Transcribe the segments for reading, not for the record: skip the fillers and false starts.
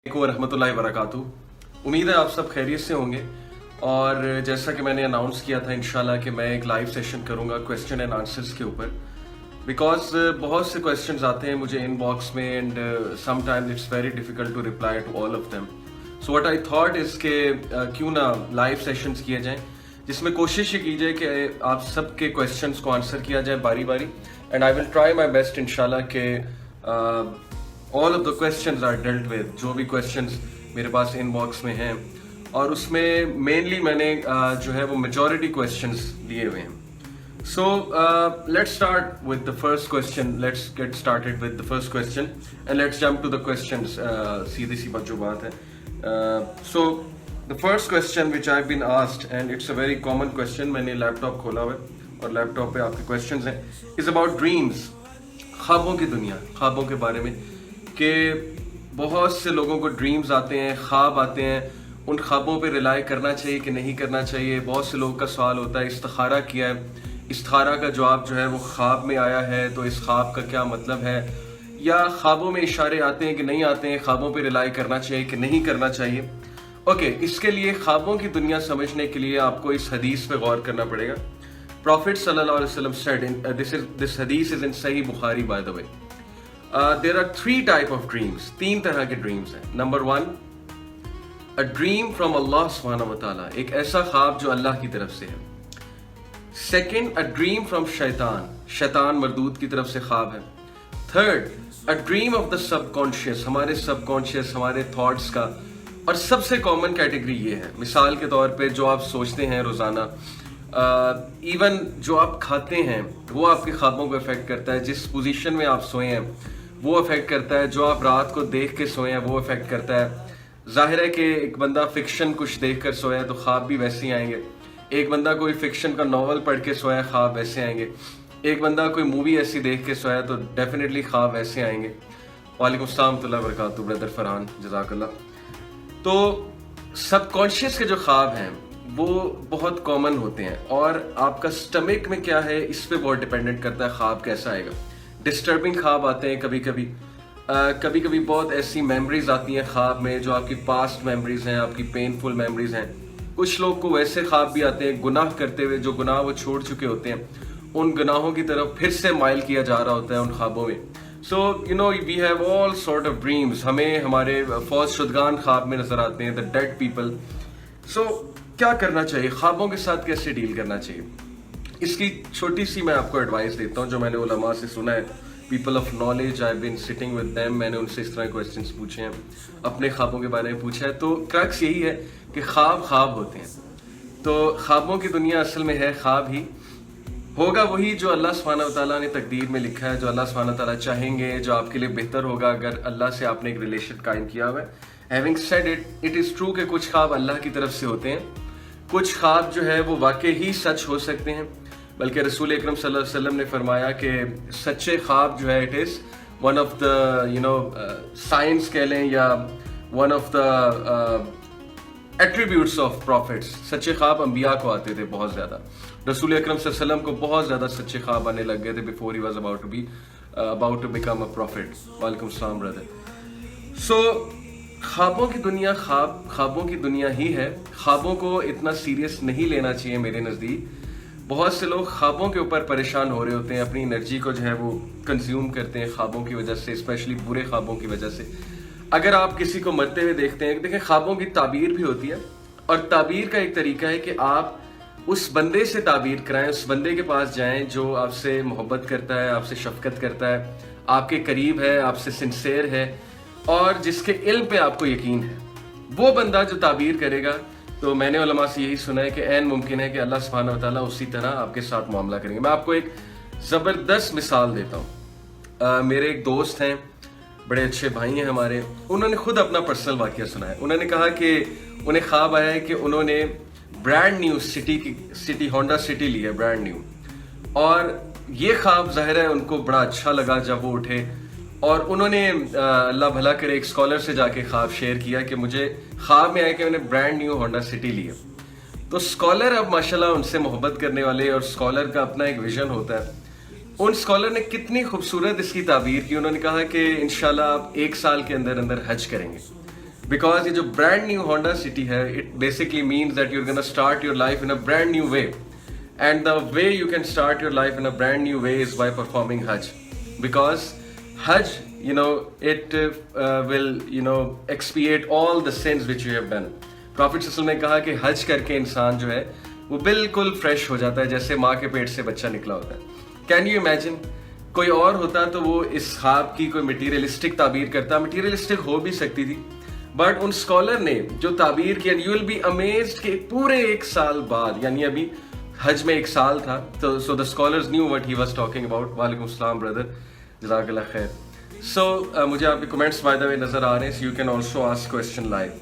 अलैकुम वरहमतुल्लाहि वबरकातुहू। उम्मीद है आप सब खैरियत से होंगे। और जैसा कि मैंने अनाउंस किया था इंशाल्लाह कि मैं एक लाइव सेशन करूंगा क्वेश्चन एंड आंसर्स के ऊपर, बिकॉज बहुत से क्वेश्चंस आते हैं मुझे इनबॉक्स में and sometimes it's very difficult to reply to all of them. So what I thought is के क्यों ना लाइव सेशंस किए जाएं जिसमें कोशिश ये की जाए कि आप सबके क्वेश्चंस को आंसर किया जाए बारी बारी, and I will try my best इंशाल्लाह के all of the questions are dealt with, जो भी क्वेश्चंस मेरे पास इनबॉक्स में हैं, और उसमें मेनली मैंने जो है वो मेजॉरिटी क्वेश्चंस लिए हुए हैं। So let's start with the first question. Let's get started with the first question and let's jump to the questions. सीधी सी बात जो बात है. So the first question which I've been asked and it's a very common question. मैंने laptop खोला हुआ है और laptop पे आपके questions हैं. Is about dreams. ख्वाबों की दुनिया, ख्वाबों के बारे में कि बहुत से लोगों को ड्रीम्स आते हैं, ख्वाब आते हैं, उन ख्वाबों पे रिलाई करना चाहिए कि नहीं करना चाहिए। बहुत से लोगों का सवाल होता है इस्तिखारा किया है, इस्तिखारा का जवाब जो है वो ख्वाब में आया है, तो इस ख्वाब का क्या मतलब है, या ख्वाबों में इशारे आते हैं कि नहीं आते हैं, ख्वाबों पे रिलाई करना चाहिए कि नहीं करना चाहिए। ओके, इसके लिए ख्वाबों की दुनिया समझने के लिए आपको इस हदीस पे गौर करना पड़ेगा। प्रॉफिट सल्लल्लाहु अलैहि वसल्लम said, this hadith is in Sahih Bukhari by the way. There are three type of dreams. तीन तरह के ड्रीम्स हैं। Number one, a dream from Allah subhanahu wa ta'ala, एक ऐसा ख्वाब जो अल्लाह की तरफ से है। सेकेंड, अ ड्रीम फ्रॉम शैतान, शैतान मरदूद की तरफ से ख्वाब है। Third, a dream of the subconscious, हमारे सबकॉन्शियस, हमारे थॉट्स का। और सबसे कॉमन कैटेगरी ये है, मिसाल के तौर पे जो आप सोचते हैं रोज़ाना, इवन जो आप खाते हैं वो आपके ख्वाबों को अफेक्ट करता है। जिस पोजीशन में आप सोए हैं वो अफेक्ट करता है, जो आप रात को देख के सोए हैं वो अफेक्ट करता है। जाहिर है कि एक बंदा फिक्शन कुछ देख कर सोया तो ख्वाब भी वैसे ही आएंगे। एक बंदा कोई फिक्शन का नॉवल पढ़ के सोया, ख्वाब वैसे आएंगे। एक बंदा कोई मूवी ऐसी देख के सोया तो डेफिनेटली ख्वाब वैसे आएंगे। वालेकुम अस्सलाम वरहमतुल्लाहि वबरकातुहू ब्रदर फरहान, जज़ाकल्लाह। तो सबकॉन्शियस के जो ख्वाब हैं वो बहुत कॉमन होते हैं, और आपका स्टमक में क्या है इस पे बहुत डिपेंडेंट करता है ख्वाब कैसा आएगा। डिस्टर्बिंग ख्वाब आते हैं कभी कभी, कभी कभी बहुत ऐसी मेमोरीज आती हैं ख्वाब में जो आपकी पास्ट मेमोरीज हैं, आपकी पेनफुल मेमोरीज हैं। कुछ लोग को वैसे ख्वाब भी आते हैं गुनाह करते हुए, जो गुनाह वो छोड़ चुके होते हैं, उन गुनाहों की तरफ फिर से माइल किया जा रहा होता है उन ख्वाबों में। So you know we have all sort of dreams. हमें हमारे फौज शुदगान ख्वाब में नजर आते हैं, द डेड पीपल। सो क्या करना चाहिए, ख्वाबों के साथ कैसे डील करना चाहिए, इसकी छोटी सी मैं आपको एडवाइस देता हूँ जो मैंने उलमा से सुना है। People of knowledge, I been sitting with them, मैंने उनसे इस तरह क्वेश्चंस पूछे हैं, अपने ख्वाबों के बारे में पूछा है। तो क्रक्स यही है कि ख्वाब ख्वाब होते हैं, तो ख्वाबों की दुनिया असल में है ख्वाब ही। होगा वही जो अल्लाह सुब्हानहू व तआला ने तकदीर में लिखा है, जो अल्लाह सुब्हानहू व तआला चाहेंगे, जो आपके लिए बेहतर होगा अगर अल्लाह से आपने एक रिलेशन कायम किया हुआ है। Having said it, it is true कि कुछ ख्वाब अल्लाह की तरफ से होते हैं, कुछ ख्वाब जो है वो वाकई ही सच हो सकते हैं। बल्कि रसूल अकरम सल्लल्लाहु अलैहि वसल्लम ने फरमाया कि सच्चे ख्वाब जो है it is one of the science कह लें या one of the attributes of profits. सच्चे ख्वाब अंबिया को आते थे बहुत ज़्यादा। रसूल अकरम सल्लल्लाहु अलैहि वसल्लम को बहुत ज़्यादा सच्चे ख्वाब आने लग गए थे बिफोर ही was about to become a prophet. वालेकुम सलाम ब्रदर। सो ख्वाबों की दुनिया ख्वाबों की दुनिया ही है। ख्वाबों को इतना सीरियस नहीं लेना चाहिए मेरे नज़दीक। बहुत से लोग ख्वाबों के ऊपर परेशान हो रहे होते हैं, अपनी एनर्जी को जो है वो कंज्यूम करते हैं ख्वाबों की वजह से, स्पेशली बुरे ख्वाबों की वजह से। अगर आप किसी को मरते हुए देखते हैं, देखें ख्वाबों की ताबीर भी होती है, और ताबीर का एक तरीका है कि आप उस बंदे से ताबीर कराएं, उस बंदे के पास जाएं जो आपसे मोहब्बत करता है, आपसे शफकत करता है, आपके करीब है, आपसे सिंसेयर है, और जिसके इल्म पे आपको यकीन है। वो बंदा जो ताबीर करेगा, तो मैंने उलमा से यही सुना है कि ऐन मुमकिन है कि अल्लाह सुब्हानहू व तआला उसी तरह आपके साथ मामला करेंगे। मैं आपको एक ज़बरदस्त मिसाल देता हूँ। मेरे एक दोस्त हैं, बड़े अच्छे भाई हैं हमारे, उन्होंने खुद अपना पर्सनल वाक़या सुनाया। उन्होंने कहा कि उन्हें ख्वाब आया है कि उन्होंने brand new City Honda City ली है, ब्रांड न्यू। और ये ख्वाब ज़ाहिर है उनको बड़ा अच्छा लगा जब वो उठे, और उन्होंने अल्लाह भला करे एक स्कॉलर से जाके ख्वाब शेयर किया कि मुझे ख्वाब में आया कि मैंने ब्रांड न्यू होंडा सिटी ली है। तो स्कॉलर अब माशाल्लाह उनसे मोहब्बत करने वाले, और स्कॉलर का अपना एक विजन होता है। उन स्कॉलर ने कितनी खूबसूरत इसकी ताबीर की। उन्होंने कहा कि इंशाल्लाह आप 1 साल के अंदर अंदर हज करेंगे। बिकॉज ये जो ब्रांड न्यू होंडा सिटी है, it basically means that you're gonna start your life in a brand new way, and the way you can start your life in a brand new way is by performing Hajj, because Hajj, you know, it will, you know, expiate all the sins which you have done. Prophet sallallahu alaihi wasallam ने कहा कि हज करके इंसान जो है वो बिल्कुल फ्रेश हो जाता है, जैसे माँ के पेट से बच्चा निकला होता है. Can you imagine? कोई और होता तो वो इस ख्वाब की कोई मटीरियलिस्टिक ताबीर करता, मटीरियलिस्टिक हो भी सकती थी, बट उन स्कॉलर ने जो ताबीर की, and you will be amazed कि पूरे 1 साल बाद, यानी अभी हज में 1 साल था, तो so the scholars knew what he was talking about. वालेकुम अस्सलाम ब्रदर, जज़ाकल्लाह खैर. सो मुझे आपके कमेंट्स बाय द वे नजर आ रहे हैं, so you can also ask question live.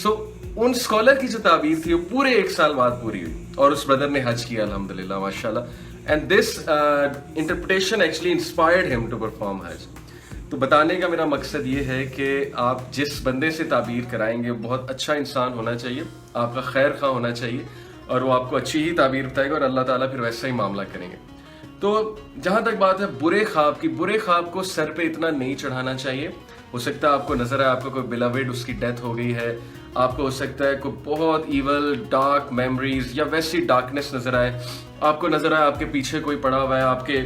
So उन स्कॉलर की जो ताबीर थी वो पूरे 1 साल बाद पूरी हुई, और उस ब्रदर ने हज किया अल्हम्दुलिल्लाह माशाल्लाह. And this interpretation actually inspired him to perform हज. तो बताने का मेरा मकसद ये है कि आप जिस बंदे से ताबीर कराएंगे बहुत अच्छा इंसान होना चाहिए, आपका खैर खा होना चाहिए, और वो आपको अच्छी ही ताबीर बताएगा, और अल्लाह ताला फिर वैसा ही मामला करेंगे. तो जहाँ तक बात है बुरे ख्वाब की, बुरे ख्वाब को सर पे इतना नहीं चढ़ाना चाहिए. हो सकता है आपको नजर आए आपको कोई बिलवेड उसकी डेथ हो गई है, आपको हो सकता है कोई बहुत इवल डार्क मेमोरीज या वैसी डार्कनेस नजर आए, आपको नजर आए आपके पीछे कोई पड़ा हुआ है, आपके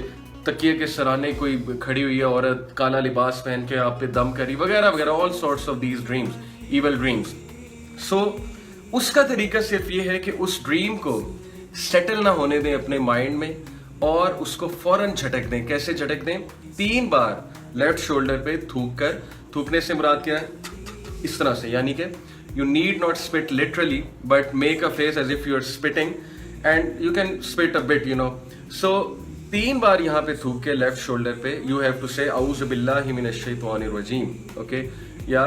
तकिए के सराहने कोई खड़ी हुई है औरत काला लिबास पहन के आप पे दम करी वगैरह वगैरह, all sorts of these dreams, evil dreams. So उसका तरीका सिर्फ ये है कि उस ड्रीम को सेटल ना होने दें अपने माइंड में, और उसको फौरन झटक दें. कैसे झटक दें? 3 बार लेफ्ट शोल्डर पे थूक कर, थूकने से मुराद क्या है? इस तरह से, यानी कि you need not spit literally but make a face as if you are spitting, and you can spit a bit, you know. So 3 बार यहाँ पे थूक के लेफ्ट शोल्डर पे यू हैव टू से औज़ु बिल्लाहि मिनश शैतानिर रजीम, ओके, या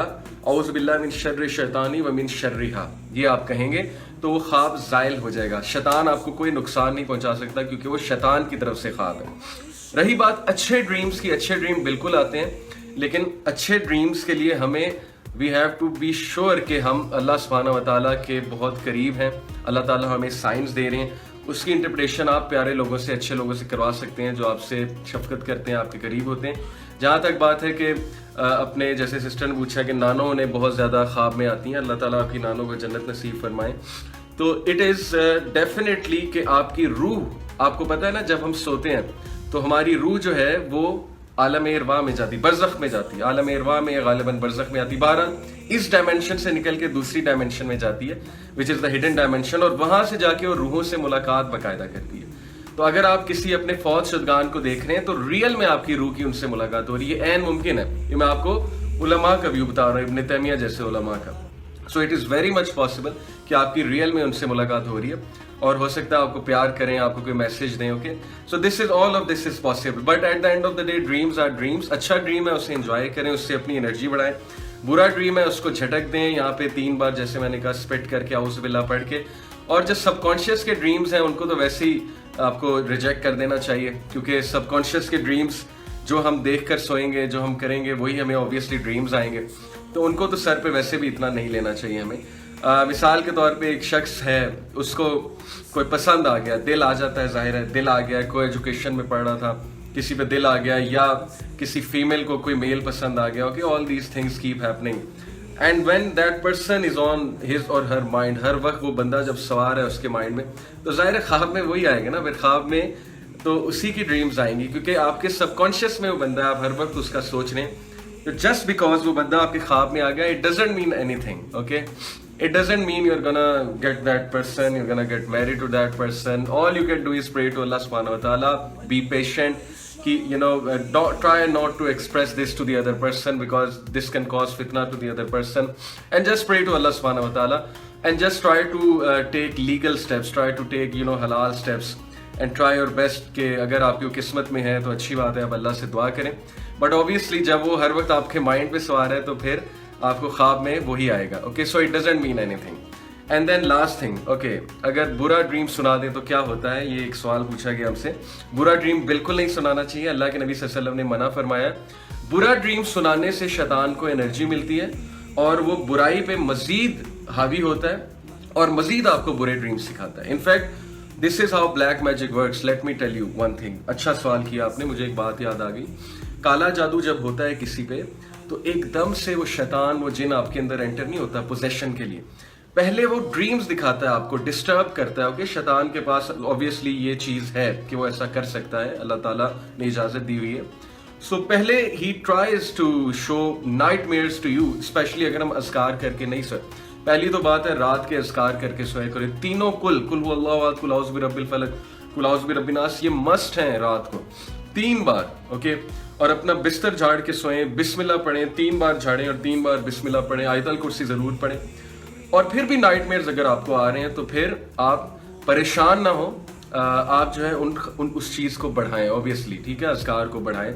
औज़ु बिल्लाहि मिन शर्रि शैतानी व मिन शर्रिहा. ये आप कहेंगे तो वो ख्वाब ज़ाइल हो जाएगा. शैतान आपको कोई नुकसान नहीं पहुंचा सकता, क्योंकि वो शैतान की तरफ से ख्वाब है. रही बात अच्छे ड्रीम्स की, अच्छे ड्रीम बिल्कुल आते हैं, लेकिन अच्छे ड्रीम्स के लिए हमें we have to be sure कि हम अल्लाह सुब्हानहू व तआला के बहुत करीब हैं. अल्लाह ताला हमें साइंस दे रहे हैं, उसकी इंटरप्रिटेशन आप प्यारे लोगों से, अच्छे लोगों से करवा सकते हैं जो आपसे शफकत करते हैं, आपके करीब होते हैं. जहाँ तक बात है कि अपने जैसे सिस्टर ने पूछा कि नानों ने बहुत ज़्यादा ख्वाब में आती हैं, अल्लाह ताला आपकी नानों को जन्नत नसीब फरमाए. तो इट इज़ डेफिनेटली कि आपकी रूह, आपको पता है ना जब हम सोते हैं तो हमारी रूह जो है वो आलम इरवा में जाती, बरज़ख में जाती है, आलम इरवा में या गालिबन बरज़ख में आती, बहरहाल इस डायमेंशन से निकल के दूसरी डायमेंशन में जाती है, which is the hidden dimension, और वहाँ से जाके वो रूहों से मुलाकात बाकायदा करती है. तो अगर आप किसी अपने फौत शुदगान को देख रहे हैं तो रियल में आपकी रूह की उनसे मुलाकात हो रही है, ऐन मुमकिन है. ये मैं आपको उलमा का व्यू बता रहा हूँ, इब्न तैमिया जैसे उलमा का. So it is very much possible कि आपकी रियल में उनसे मुलाकात हो रही है, और हो सकता है आपको प्यार करें, आपको कोई मैसेज दें. Okay, so this is all of this is possible, but at the end of the day dreams are dreams. अच्छा ड्रीम है उसे एंजॉय करें, उससे अपनी एनर्जी बढ़ाएं. बुरा ड्रीम है उसको झटक दें, यहाँ पे 3 बार जैसे मैंने कहा स्पिट करके औज़ु बिल्लाह पढ़ के. और जो सबकॉन्शियस के ड्रीम्स हैं उनको तो वैसे ही आपको रिजेक्ट कर देना चाहिए, क्योंकि सबकॉन्शियस के ड्रीम्स जो हम देख कर सोएंगे, जो हम करेंगे, वही हमें ऑब्वियसली ड्रीम्स आएंगे. तो उनको तो सर पे वैसे भी इतना नहीं लेना चाहिए हमें. मिसाल के तौर पे एक शख्स है, उसको कोई पसंद आ गया, दिल आ जाता है, जाहिर है दिल आ गया, कोई एजुकेशन में पढ़ रहा था, किसी पे दिल आ गया, या किसी फीमेल को कोई मेल पसंद आ गया. Okay, all these things keep happening, and when that person is on his और हर माइंड, हर वक्त वो बंदा जब सवार है उसके माइंड में, तो जाहिर है ख्वाब में वही आएगा ना. फिर ख्वाब में तो उसी की ड्रीम्स आएंगी, क्योंकि आपके सबकॉन्शियस में वो बंदा है, आप हर वक्त उसका सोच रहे हैं. तो जस्ट बिकॉज वो बंदा आपके ख्वाब में आ गया, it doesn't mean anything. Okay, it doesn't mean you're gonna get that person, you're gonna get married to that person. All you can do is pray to Allah subhanahu wa ta'ala, be patient, you know, don't try not to express this to the other person, because this can cause fitna to the other person, and just pray to Allah subhanahu wa ta'ala, and just try to take legal steps, try to take, you know, halal steps, and try your best कि अगर आपकी किस्मत में है तो अच्छी बात है, आप अल्लाह से दुआ करें. बट ऑब्वियसली जब वो हर वक्त आपके माइंड पे सवार है तो फिर आपको ख्वाब में वही आएगा. Okay, so it doesn't mean anything. And then last thing, okay, अगर बुरा ड्रीम सुना दें तो क्या होता है, ये एक सवाल पूछा गया हमसे. बुरा ड्रीम बिल्कुल नहीं सुनाना चाहिए, अल्लाह के नबी सल्लल्लाहु अलैहि वसल्लम ने मना फरमाया. बुरा ड्रीम सुनाने से शैतान को एनर्जी मिलती है, और वो बुराई पे मजीद हावी होता है, और मजीद आपको बुरे ड्रीम सिखाता है. In fact this is how black magic works. Let me tell you one thing. अच्छा सवाल किया आपने, मुझे एक बात याद आ गई. काला जादू जब होता है किसी पे तो एकदम से वो शैतान, वो जिन आपके अंदर एंटर नहीं होता पोजेशन के लिए, पहले वो ड्रीम्स दिखाता है आपको, डिस्टर्ब करता है। ओके, शैतान के पास ऑब्वियसली ये चीज है कि वो ऐसा कर सकता है, अल्लाह ताला ने इजाजत दी हुई है। सो पहले ही tries to show nightmares to you, specially अगर हम अज़कार करके नहीं सोए। पहली तो बात है रात के अज़कार करके सोए करें, तीनों कुल हु अल्लाहु अहद, कुल औज़ु बिरब्बिल फलक, कुल औज़ु बिरब्बिन नास, ये मस्ट हैं रात को 3 बार। ओके, और अपना बिस्तर झाड़ के सोएं, बिस्मिल्लाह पढ़ें, 3 बार झाड़ें और 3 बार बिस्मिल्लाह पढ़ें, आयतल कुर्सी जरूर पढ़ें। और फिर भी नाइटमेयर्स अगर आपको आ रहे हैं तो फिर आप परेशान ना हो, आप जो है उस चीज को बढ़ाएं ऑब्वियसली, ठीक है, अज़कार को बढ़ाएं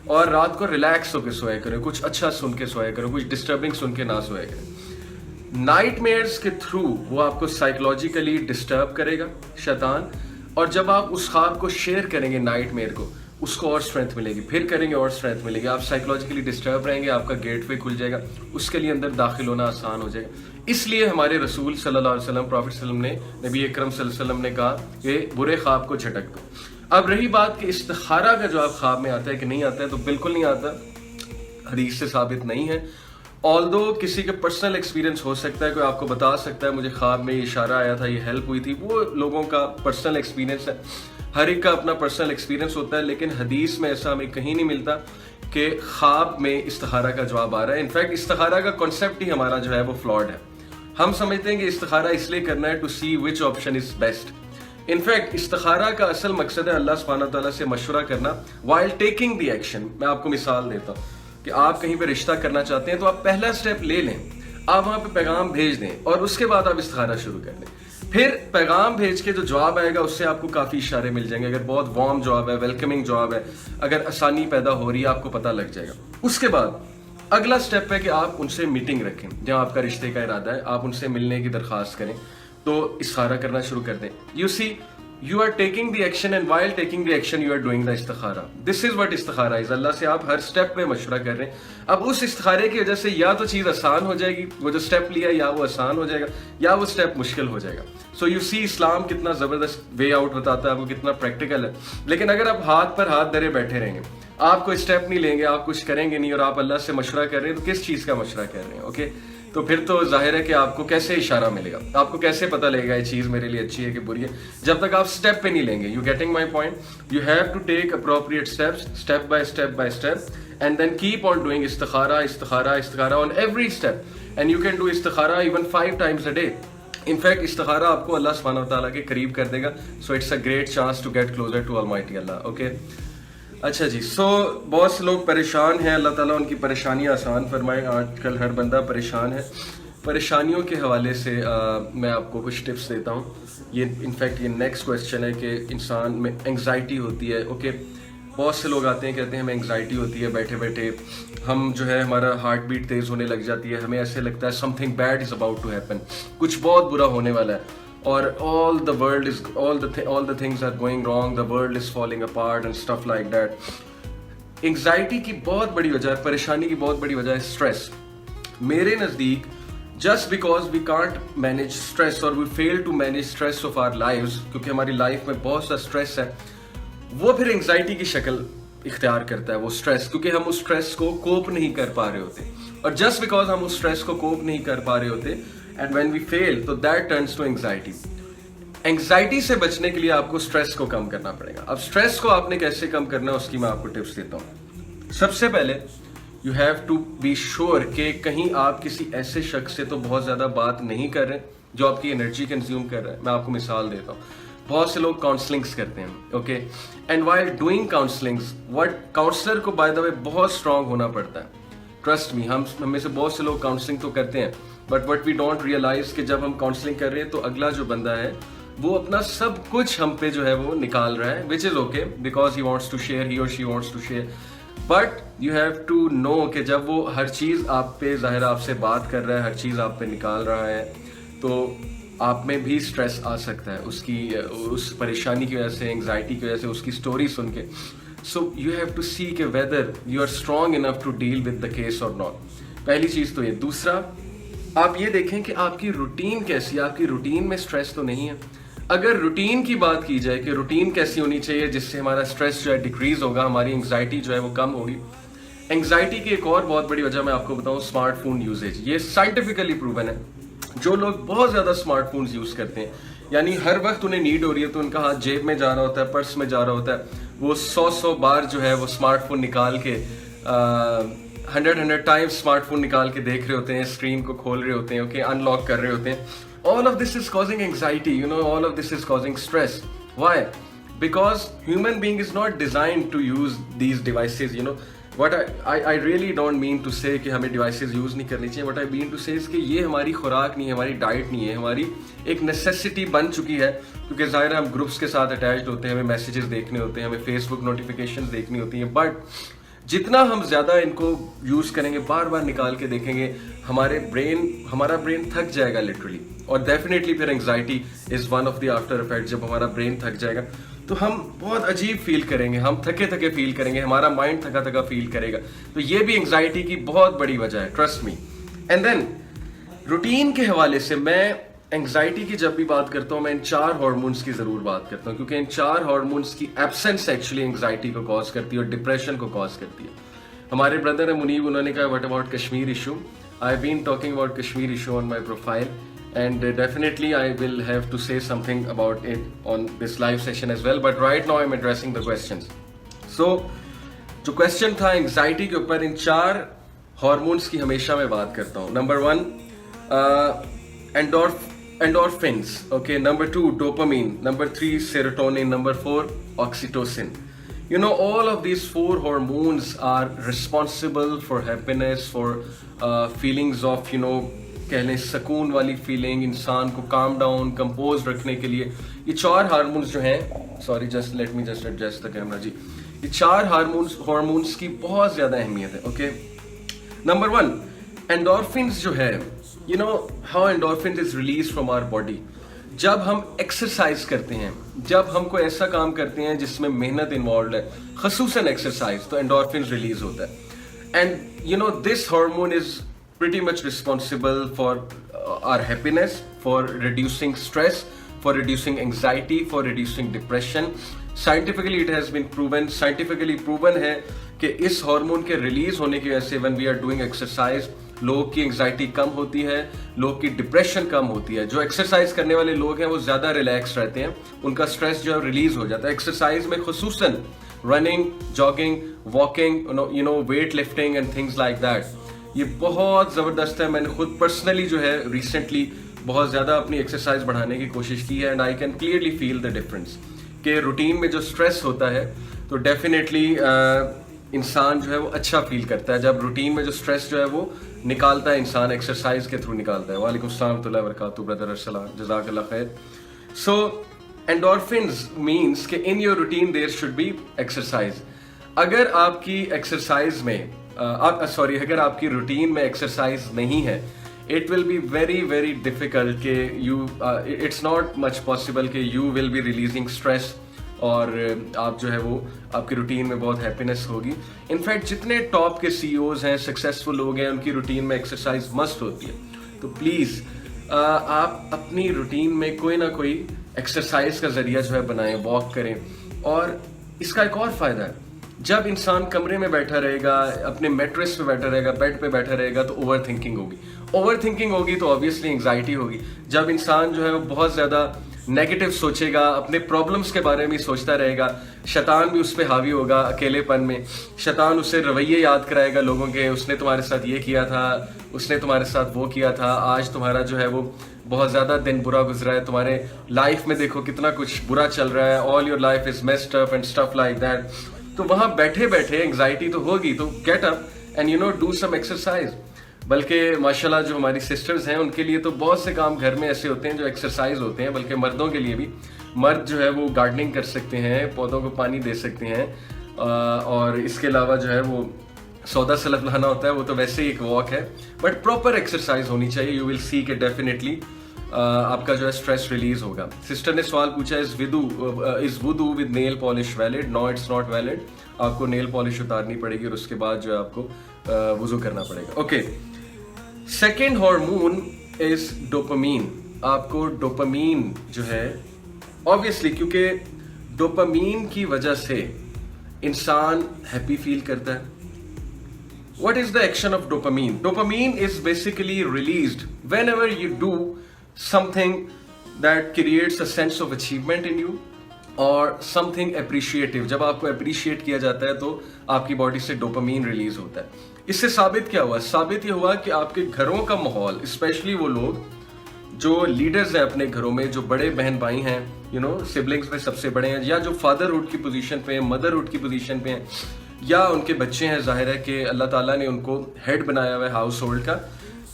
और रात को रिलैक्स होकर सोया करें, कुछ अच्छा सुन के सोया करें, कुछ डिस्टर्बिंग सुन के ना सोया करें। नाइटमेयर्स के थ्रू वो आपको साइकोलॉजिकली डिस्टर्ब करेगा शैतान, और जब आप उस ख्वाब को शेयर करेंगे नाइटमेयर को, उसको और स्ट्रेंथ मिलेगी, फिर करेंगे और स्ट्रेंथ मिलेगी, आप साइकोलॉजिकली डिस्टर्ब रहेंगे, आपका गेटवे खुल जाएगा, उसके लिए अंदर दाखिल होना आसान हो जाएगा। इसलिए हमारे रसूल सल्लल्लाहु अलैहि वसल्लम, प्रॉफेट सल्लल्लाहु अलैहि वसल्लम ने, नबी अकरम सल्लल्लाहु अलैहि वसल्लम ने कहा कि बुरे ख्वाब को झटक दो। अब रही बात कि इस्तिखारा का जवाब ख्वाब में आता है कि नहीं आता है, तो बिल्कुल नहीं आता, हदीस से साबित नहीं है। ऑल्दो किसी के पर्सनल एक्सपीरियंस हो सकता है, कोई आपको बता सकता है मुझे ख्वाब में ये इशारा आया था, ये हेल्प हुई थी, वो लोगों का पर्सनल एक्सपीरियंस है, हर एक का अपना पर्सनल एक्सपीरियंस होता है। लेकिन हदीस में ऐसा हमें कहीं नहीं मिलता कि ख्वाब में इस्तिखारा का जवाब आ रहा है। इनफैक्ट इस्तिखारा का कॉन्सेप्ट ही हमारा जो है वो फ्लॉड है। हम समझते हैं कि इस्तिखारा इसलिए करना है to see which option is best. In fact इस्तिखारा का असल मकसद है अल्लाह सुब्हानहू व तआला से मशवरा करना व्हाइल टेकिंग द एक्शन। मैं आपको मिसाल देता हूँ कि आप कहीं पे रिश्ता करना चाहते हैं तो आप पहला स्टेप ले लें, आप वहां पे पैगाम भेज दें और उसके बाद आप इस्तिखारा शुरू कर दें। फिर पैगाम भेज के जो जवाब आएगा उससे आपको काफी इशारे मिल जाएंगे। अगर बहुत वार्म जवाब है, वेलकमिंग जवाब है, अगर आसानी पैदा हो रही है, आपको पता लग जाएगा। उसके बाद अगला स्टेप है कि आप उनसे मीटिंग रखें, जहां आपका रिश्ते का इरादा है, आप उनसे मिलने की दरख्वास्त करें, तो इस्तिखारा करना शुरू कर दें। You see, you are taking the action and while taking the action you are doing the istikhara. This is what istikhara is. अल्लाह से आप हर स्टेप में मशवरा कर रहे हैं। अब उस इस्तिखारे की वजह से या तो चीज़ आसान हो जाएगी, वो जो स्टेप लिया या वो आसान हो जाएगा, या वो स्टेप मुश्किल हो जाएगा। सो यू सी, इस्लाम कितना ज़बरदस्त वे आउट बताता है आपको, कितना प्रैक्टिकल है। लेकिन अगर आप हाथ पर हाथ धरे बैठे रहेंगे, आप कोई स्टेप नहीं लेंगे, आप कुछ करेंगे नहीं और आप अल्लाह से मशवरा कर रहे हैं, तो किस चीज़ का मशवरा कर रहे हैं? ओके, तो फिर तो जाहिर है कि आपको कैसे इशारा मिलेगा, आपको कैसे पता लगेगा ये चीज़ मेरे लिए अच्छी है कि बुरी है, जब तक आप स्टेप पे नहीं लेंगे। You getting my point? You have to take appropriate steps, step by step, and then keep on doing इस्तिखारा इस्तिखारा इस्तिखारा on every step, and you can do इस्तिखारा even 5 times a day. In fact इस्तिखारा आपको अल्लाह सुब्हानहू व तआला के करीब कर देगा। So it's a great chance to get closer to almighty Allah. Okay, अच्छा जी। सो बहुत से लोग परेशान हैं, अल्लाह ताला उनकी परेशानियां आसान फरमाए। आजकल हर बंदा परेशान है। परेशानियों के हवाले से मैं आपको कुछ टिप्स देता हूँ। ये इनफैक्ट ये नेक्स्ट क्वेश्चन है कि इंसान में एंग्जाइटी होती है। ओके, बहुत से लोग आते हैं, कहते हैं हमें एंग्जाइटी होती है, बैठे बैठे हम जो है हमारा हार्ट बीट तेज़ होने लग जाती है, हमें ऐसे लगता है something bad is about to happen, कुछ बहुत बुरा होने वाला है, और all the things are going wrong, the world is falling apart and stuff like that. Anxiety की बहुत बड़ी वजह, परेशानी की बहुत बड़ी वजह है स्ट्रेस। मेरे नज़दीक just because we can't manage stress or we fail to manage stress of our lives, क्योंकि हमारी लाइफ में बहुत सा स्ट्रेस है, वो फिर एंग्जाइटी की शक्ल इख्तियार करता है वो स्ट्रेस, क्योंकि हम उस स्ट्रेस को कोप नहीं कर पा रहे होते। और जस्ट बिकॉज हम उस स्ट्रेस को कोप नहीं कर पा रहे होते, एंड व्हेन वी फेल, तो that turns to anxiety. Anxiety से बचने के लिए आपको स्ट्रेस को कम करना पड़ेगा। अब स्ट्रेस को आपने कैसे कम करना है उसकी मैं आपको टिप्स देता हूँ। सबसे पहले you have to be sure कि कहीं आप किसी ऐसे शख्स से तो बहुत ज्यादा बात नहीं कर रहे जो आपकी एनर्जी कंज्यूम कर रहा है। मैं आपको मिसाल देता हूँ, बहुत से लोग काउंसलिंग्स करते हैं। Okay, and while doing counsellings, what counsellor को बाय द वे बहुत स्ट्रांग होना पड़ता है। ट्रस्ट मी, हम में से बहुत से लोग काउंसलिंग तो करते हैं, but what we don't realise कि जब हम काउंसलिंग कर रहे हैं तो अगला जो बंदा है वो अपना सब कुछ हम पे जो है वो निकाल रहा है, which is okay because he wants to share, he or she wants to share. But you have to know कि जब वो हर चीज़ आप पे ज़ाहिर आपसे बात कर रहा है, हर चीज़ आप पे निकाल रहा है, तो आप में भी स्ट्रेस आ सकता है उसकी, उस परेशानी की वजह से, एंग्जाइटी की वजह से, उसकी स्टोरी सुन के। So you have to see कि whether you are strong enough to deal with the case और नॉट। पहली चीज़ तो ये। दूसरा, आप ये देखें कि आपकी रूटीन कैसी है, आपकी रूटीन में स्ट्रेस तो नहीं है। अगर रूटीन की बात की जाए कि रूटीन कैसी होनी चाहिए जिससे हमारा स्ट्रेस जो है डिक्रीज होगा, हमारी एंग्जाइटी जो है वो कम होगी, एंग्जाइटी की एक और बहुत बड़ी वजह मैं आपको बताऊं, स्मार्टफोन यूजेज। ये साइंटिफिकली प्रूवन है। जो लोग बहुत ज्यादा स्मार्टफोन यूज करते हैं, यानी हर वक्त उन्हें नीड हो रही है तो उनका हाथ जेब में जा रहा होता है, पर्स में जा रहा होता है, वो 100 बार जो है वो स्मार्टफोन निकाल के 100 टाइम्स स्मार्टफोन निकाल के देख रहे होते हैं, स्क्रीन को खोल रहे होते हैं, ओके, अनलॉक कर रहे होते हैं। All of this is causing anxiety, you know, all of this is causing stress. Why? Because human being is not designed to use these devices, you know. What I really don't mean to say कि हमें devices use नहीं करनी चाहिए. What I mean to say is कि ये हमारी खुराक नहीं है, हमारी डाइट नहीं है, हमारी एक नेसेसिटी बन चुकी है, क्योंकि ज़ाहिर है हम ग्रुप्स के साथ अटैच्ड होते हैं, हमें मैसेजेस देखने होते हैं, हमें फेसबुक नोटिफिकेशंस देखनी होती हैं। बट जितना हम ज़्यादा इनको यूज़ करेंगे, बार बार निकाल के देखेंगे, हमारा ब्रेन थक जाएगा लिटरली। और डेफिनेटली फिर anxiety is one of the after effect. जब हमारा ब्रेन थक जाएगा तो हम बहुत अजीब फील करेंगे, हम थके थके फील करेंगे, हमारा माइंड थका थका फील करेगा। तो ये भी एंग्जाइटी की बहुत बड़ी वजह है, trust me. And then routine के हवाले से मैं एंग्जाइटी की जब भी बात करता हूँ, मैं इन 4 हार्मोन्स की ज़रूर बात करता हूँ, क्योंकि इन 4 हार्मोन्स की एब्सेंस एक्चुअली एंग्जाइटी को कॉज करती है और डिप्रेशन को कॉज करती है। हमारे ब्रदर है मुनीब, उन्होंने कहा what about Kashmir issue. I have been talking about Kashmir issue on my profile, and definitely I will have to say something about it on this live session as well, but right now I'm addressing the questions. So जो question था anxiety के ऊपर, इन 4 hormones की हमेशा मैं बात करता हूँ। Number 1 endorphins, okay, number 2 dopamine, number 3 serotonin, number 4 oxytocin. You know, all of these 4 hormones are responsible for happiness, for feelings of, you know, कह लें सुकून वाली फीलिंग, इंसान को काम डाउन कंपोज रखने के लिए। ये 4 हार्मोन्स जो हैं, sorry just let me just adjust the camera जी, ये 4 हार्मोन्स की बहुत ज़्यादा अहमियत है, ओके। नंबर 1 एंडोर्फिन्स जो है, you know how endorphins is release from our body. जब हम एक्सरसाइज करते हैं, जब हम कोई ऐसा काम करते हैं जिसमें मेहनत इन्वॉल्व है, खसूसन एक्सरसाइज, तो एंडोर्फिन्स रिलीज होता है। And you no this hormone is pretty much responsible for our happiness, for reducing stress, for reducing anxiety, for reducing depression. Scientifically it has been proven है कि इस हार्मोन के release होने की वजह से when we are doing exercise, लोगों की एंग्जाइटी कम होती है, लोगों की डिप्रेशन कम होती है। जो एक्सरसाइज करने वाले लोग हैं वो ज़्यादा रिलैक्स रहते हैं, उनका स्ट्रेस जो है रिलीज हो जाता है। एक्सरसाइज में खुसूसन running, jogging, walking, you know weight lifting and things like that, ये बहुत ज़बरदस्त है। मैंने खुद पर्सनली जो है रिसेंटली बहुत ज़्यादा अपनी एक्सरसाइज बढ़ाने की कोशिश की है, and I can clearly feel the difference कि रूटीन में जो स्ट्रेस होता है तो डेफिनेटली इंसान जो है वो अच्छा फील करता है। जब रूटीन में जो स्ट्रेस जो है वो निकालता है, इंसान एक्सरसाइज के थ्रू निकालता है। वालेकुम अस्सलाम वरहमतुल्लाहि वबरकातुहू ब्रदर अर्सलान, जज़ाकल्लाह खैर। सो एंडोर्फिन्स मीन्स कि in your routine there should be exercise. अगर आपकी एक्सरसाइज में अगर आपकी रूटीन में एक्सरसाइज नहीं है, it will be very very difficult के you it's not much possible कि you will be releasing stress, और आप जो है वो आपकी रूटीन में बहुत हैप्पीनेस होगी। इनफैक्ट जितने टॉप के CEOs हैं, सक्सेसफुल लोग हैं, उनकी रूटीन में एक्सरसाइज मस्ट होती है। तो प्लीज़ आप अपनी रूटीन में कोई ना कोई एक्सरसाइज का जरिया जो है बनाएं, वॉक करें। और इसका एक और फ़ायदा है, जब इंसान कमरे में बैठा रहेगा, अपने मैट्रेस पे बैठा रहेगा, बेड पे बैठा रहेगा, तो ओवर थिंकिंग होगी तो ऑब्वियसली एंग्जाइटी होगी। जब इंसान जो है वो बहुत ज़्यादा नेगेटिव सोचेगा, अपने प्रॉब्लम्स के बारे में सोचता रहेगा, शैतान भी उस पर हावी होगा। अकेलेपन में शैतान उसे रवैये याद कराएगा लोगों के, उसने तुम्हारे साथ ये किया था, उसने तुम्हारे साथ वो किया था, आज तुम्हारा जो है वो बहुत ज़्यादा दिन बुरा गुजरा है, तुम्हारे लाइफ में देखो कितना कुछ बुरा चल रहा है, all your life is messed up and stuff like that. तो वहाँ बैठे बैठे एंग्जाइटी तो होगी, तो get up and you know do some exercise. बल्कि माशाल्लाह जो हमारी सिस्टर्स हैं उनके लिए तो बहुत से काम घर में ऐसे होते हैं जो एक्सरसाइज होते हैं, बल्कि मर्दों के लिए भी। मर्द जो है वो गार्डनिंग कर सकते हैं, पौधों को पानी दे सकते हैं, और इसके अलावा जो है वो सौदा सलफ लाना होता है, वो तो वैसे ही एक वॉक है, बट प्रॉपर एक्सरसाइज होनी चाहिए। यू विल सी के डेफिनेटली आपका जो है स्ट्रेस रिलीज होगा। सिस्टर ने सवाल पूछा इज वुदू with nail polish valid? No, it's not valid. आपको नेल पॉलिश उतारनी पड़ेगी और उसके बाद जो है आपको वुजू करना पड़ेगा। Okay, second hormone is dopamine. आपको डोपामीन जो है ऑब्वियसली, क्योंकि डोपामीन की वजह से इंसान हैप्पी फील करता है, What is the action of dopamine? Dopamine is basically released whenever you do something that creates a sense of achievement in you or something appreciative. जब आपको appreciate किया जाता है तो आपकी बॉडी से डोपामीन रिलीज होता है. इससे साबित क्या हुआ? साबित ये हुआ कि आपके घरों का माहौल, स्पेशली वो लोग जो लीडर्स हैं अपने घरों में, जो बड़े बहन भाई हैं, सिबलिंग्स में सबसे बड़े हैं, या जो फादरहुड की पोजीशन पे हैं, मदरहुड की पोजीशन पे हैं, या उनके बच्चे हैं, जाहिर है कि अल्लाह ताला ने उनको हेड बनाया हुआ है हाउस होल्ड का,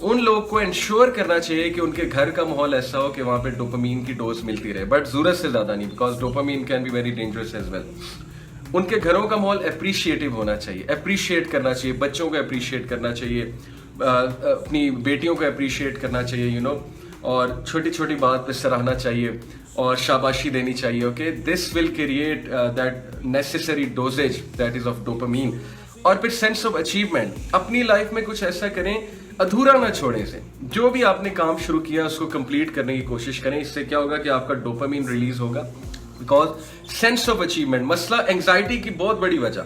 उन लोगों को इंश्योर करना चाहिए कि उनके घर का माहौल ऐसा हो कि वहाँ पे डोपामीन की डोज मिलती रहे, बट जरूरत से ज़्यादा नहीं, because dopamine can be very dangerous as well. उनके घरों का माहौल अप्रिशिएटिव होना चाहिए, अप्रिशिएट करना चाहिए, बच्चों को अप्रिशिएट करना चाहिए, अपनी बेटियों को अप्रिशिएट करना चाहिए, और छोटी छोटी बात पे सराहना चाहिए और शाबाशी देनी चाहिए. Okay, this will create that necessary doses that is of dopamine. और फिर सेंस ऑफ अचीवमेंट. अपनी लाइफ में कुछ ऐसा करें, अधूरा ना छोड़ें से. जो भी आपने काम शुरू किया उसको कंप्लीट करने की कोशिश करें. इससे क्या होगा कि आपका डोपामीन रिलीज होगा, बिकॉज सेंस ऑफ अचीवमेंट. मसला एंग्जाइटी की बहुत बड़ी वजह,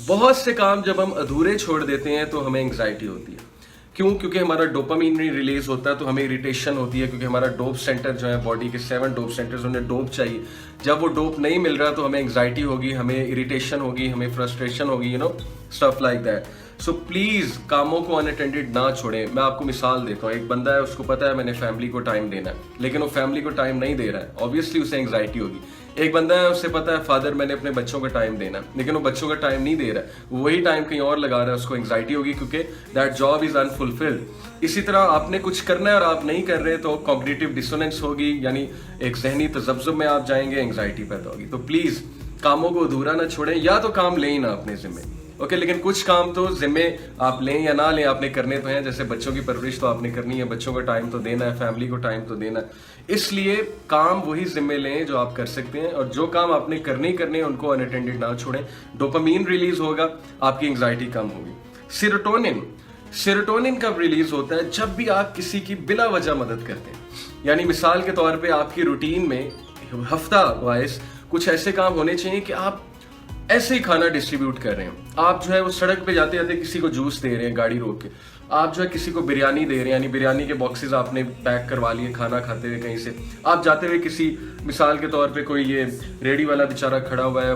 बहुत से काम जब हम अधूरे छोड़ देते हैं तो हमें एंग्जाइटी होती है. क्यों? क्योंकि हमारा डोपामीन नहीं रिलीज होता है तो हमें इरिटेशन होती है, क्योंकि हमारा डोप सेंटर जो है बॉडी के 7 डोप सेंटर्स, उन्हें डोप चाहिए. जब वो डोप नहीं मिल रहा तो हमें एंग्जाइटी होगी, हमें इरिटेशन होगी, हमें फ्रस्ट्रेशन होगी, stuff like that. So please कामों को अनअटेंडेड ना छोड़ें. मैं आपको मिसाल देता हूँ. एक बंदा है, उसको पता है मैंने फैमिली को टाइम देना है, लेकिन वो फैमिली को टाइम नहीं दे रहा है, ऑब्वियसली उसे एंग्जाइटी होगी. एक बंदा है, उसे पता है फादर मैंने अपने बच्चों को टाइम देना है, लेकिन वो बच्चों का टाइम नहीं दे रहा है, वही टाइम कहीं और लगा रहा है, उसको एंग्जाइटी होगी, क्योंकि दैट जॉब इज अनफुलफिल्ड. इसी तरह आपने कुछ करना है और आप नहीं कर रहे तो कॉग्निटिव डिसोनेंस होगी, यानी एक जहनी तजब्जुब में आप जाएंगे, एंग्जाइटी पैदा होगी. तो प्लीज कामों को अधूरा ना छोड़ें, या तो काम लें ही ना अपने जिम्मे. ओके, लेकिन कुछ काम तो जिम्मे आप लें या ना लें, आपने करने तो हैं. जैसे बच्चों की परवरिश तो आपने करनी है, बच्चों को टाइम तो देना है, फैमिली को टाइम तो देना है. इसलिए काम वही जिम्मे लें जो आप कर सकते हैं, और जो काम आपने करने हैं उनको अनअटेंडेड ना छोड़ें. डोपामीन रिलीज होगा, आपकी एंग्जाइटी कम होगी. सेरोटोनिन कब रिलीज होता है? जब भी आप किसी की बिला वजह मदद करते हैं. यानी मिसाल के तौर पे आपकी रूटीन में हफ्ता वाइज कुछ ऐसे काम होने चाहिए कि आप ऐसे ही खाना डिस्ट्रीब्यूट कर रहे हैं. आप जो है वो सड़क पे जाते जाते किसी को जूस दे रहे हैं गाड़ी रोक के, आप जो है किसी को बिरयानी दे रहे हैं, यानी बिरयानी के बॉक्सेस आपने पैक करवा लिए खाना खाते हुए कहीं से. आप जाते हुए किसी, मिसाल के तौर पे कोई ये रेडी वाला बेचारा खड़ा हुआ है,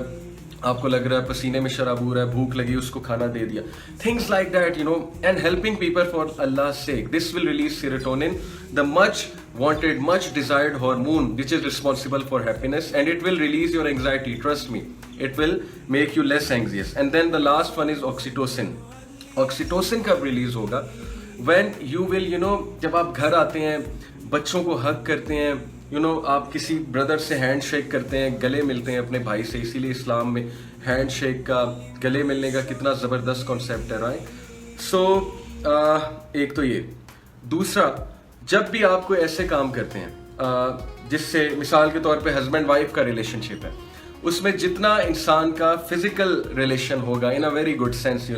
आपको लग रहा है पसीने में शराबूर है, भूख लगी, उसको खाना दे दिया. Things like that, and helping people for अल्लाह sake. This will release serotonin, the much wanted, much desired hormone which is responsible for happiness, and it will release your anxiety. Trust me, it will make you less anxious. And then the last one is oxytocin. Oxytocin कब release होगा? When you will, जब आप घर आते हैं, बच्चों को हग करते हैं, आप किसी ब्रदर से हैंड शेक करते हैं, गले मिलते हैं अपने भाई से. इसीलिए इस्लाम में हैंड शेक का, गले मिलने का कितना ज़बरदस्त कॉन्सेप्ट है, राइट? सो एक तो ये. दूसरा, जब भी आप कोई ऐसे काम करते हैं जिससे, मिसाल के तौर पे हस्बैंड वाइफ का रिलेशनशिप है, उसमें जितना इंसान का फिजिकल रिलेशन होगा इन अ वेरी गुड सेंस,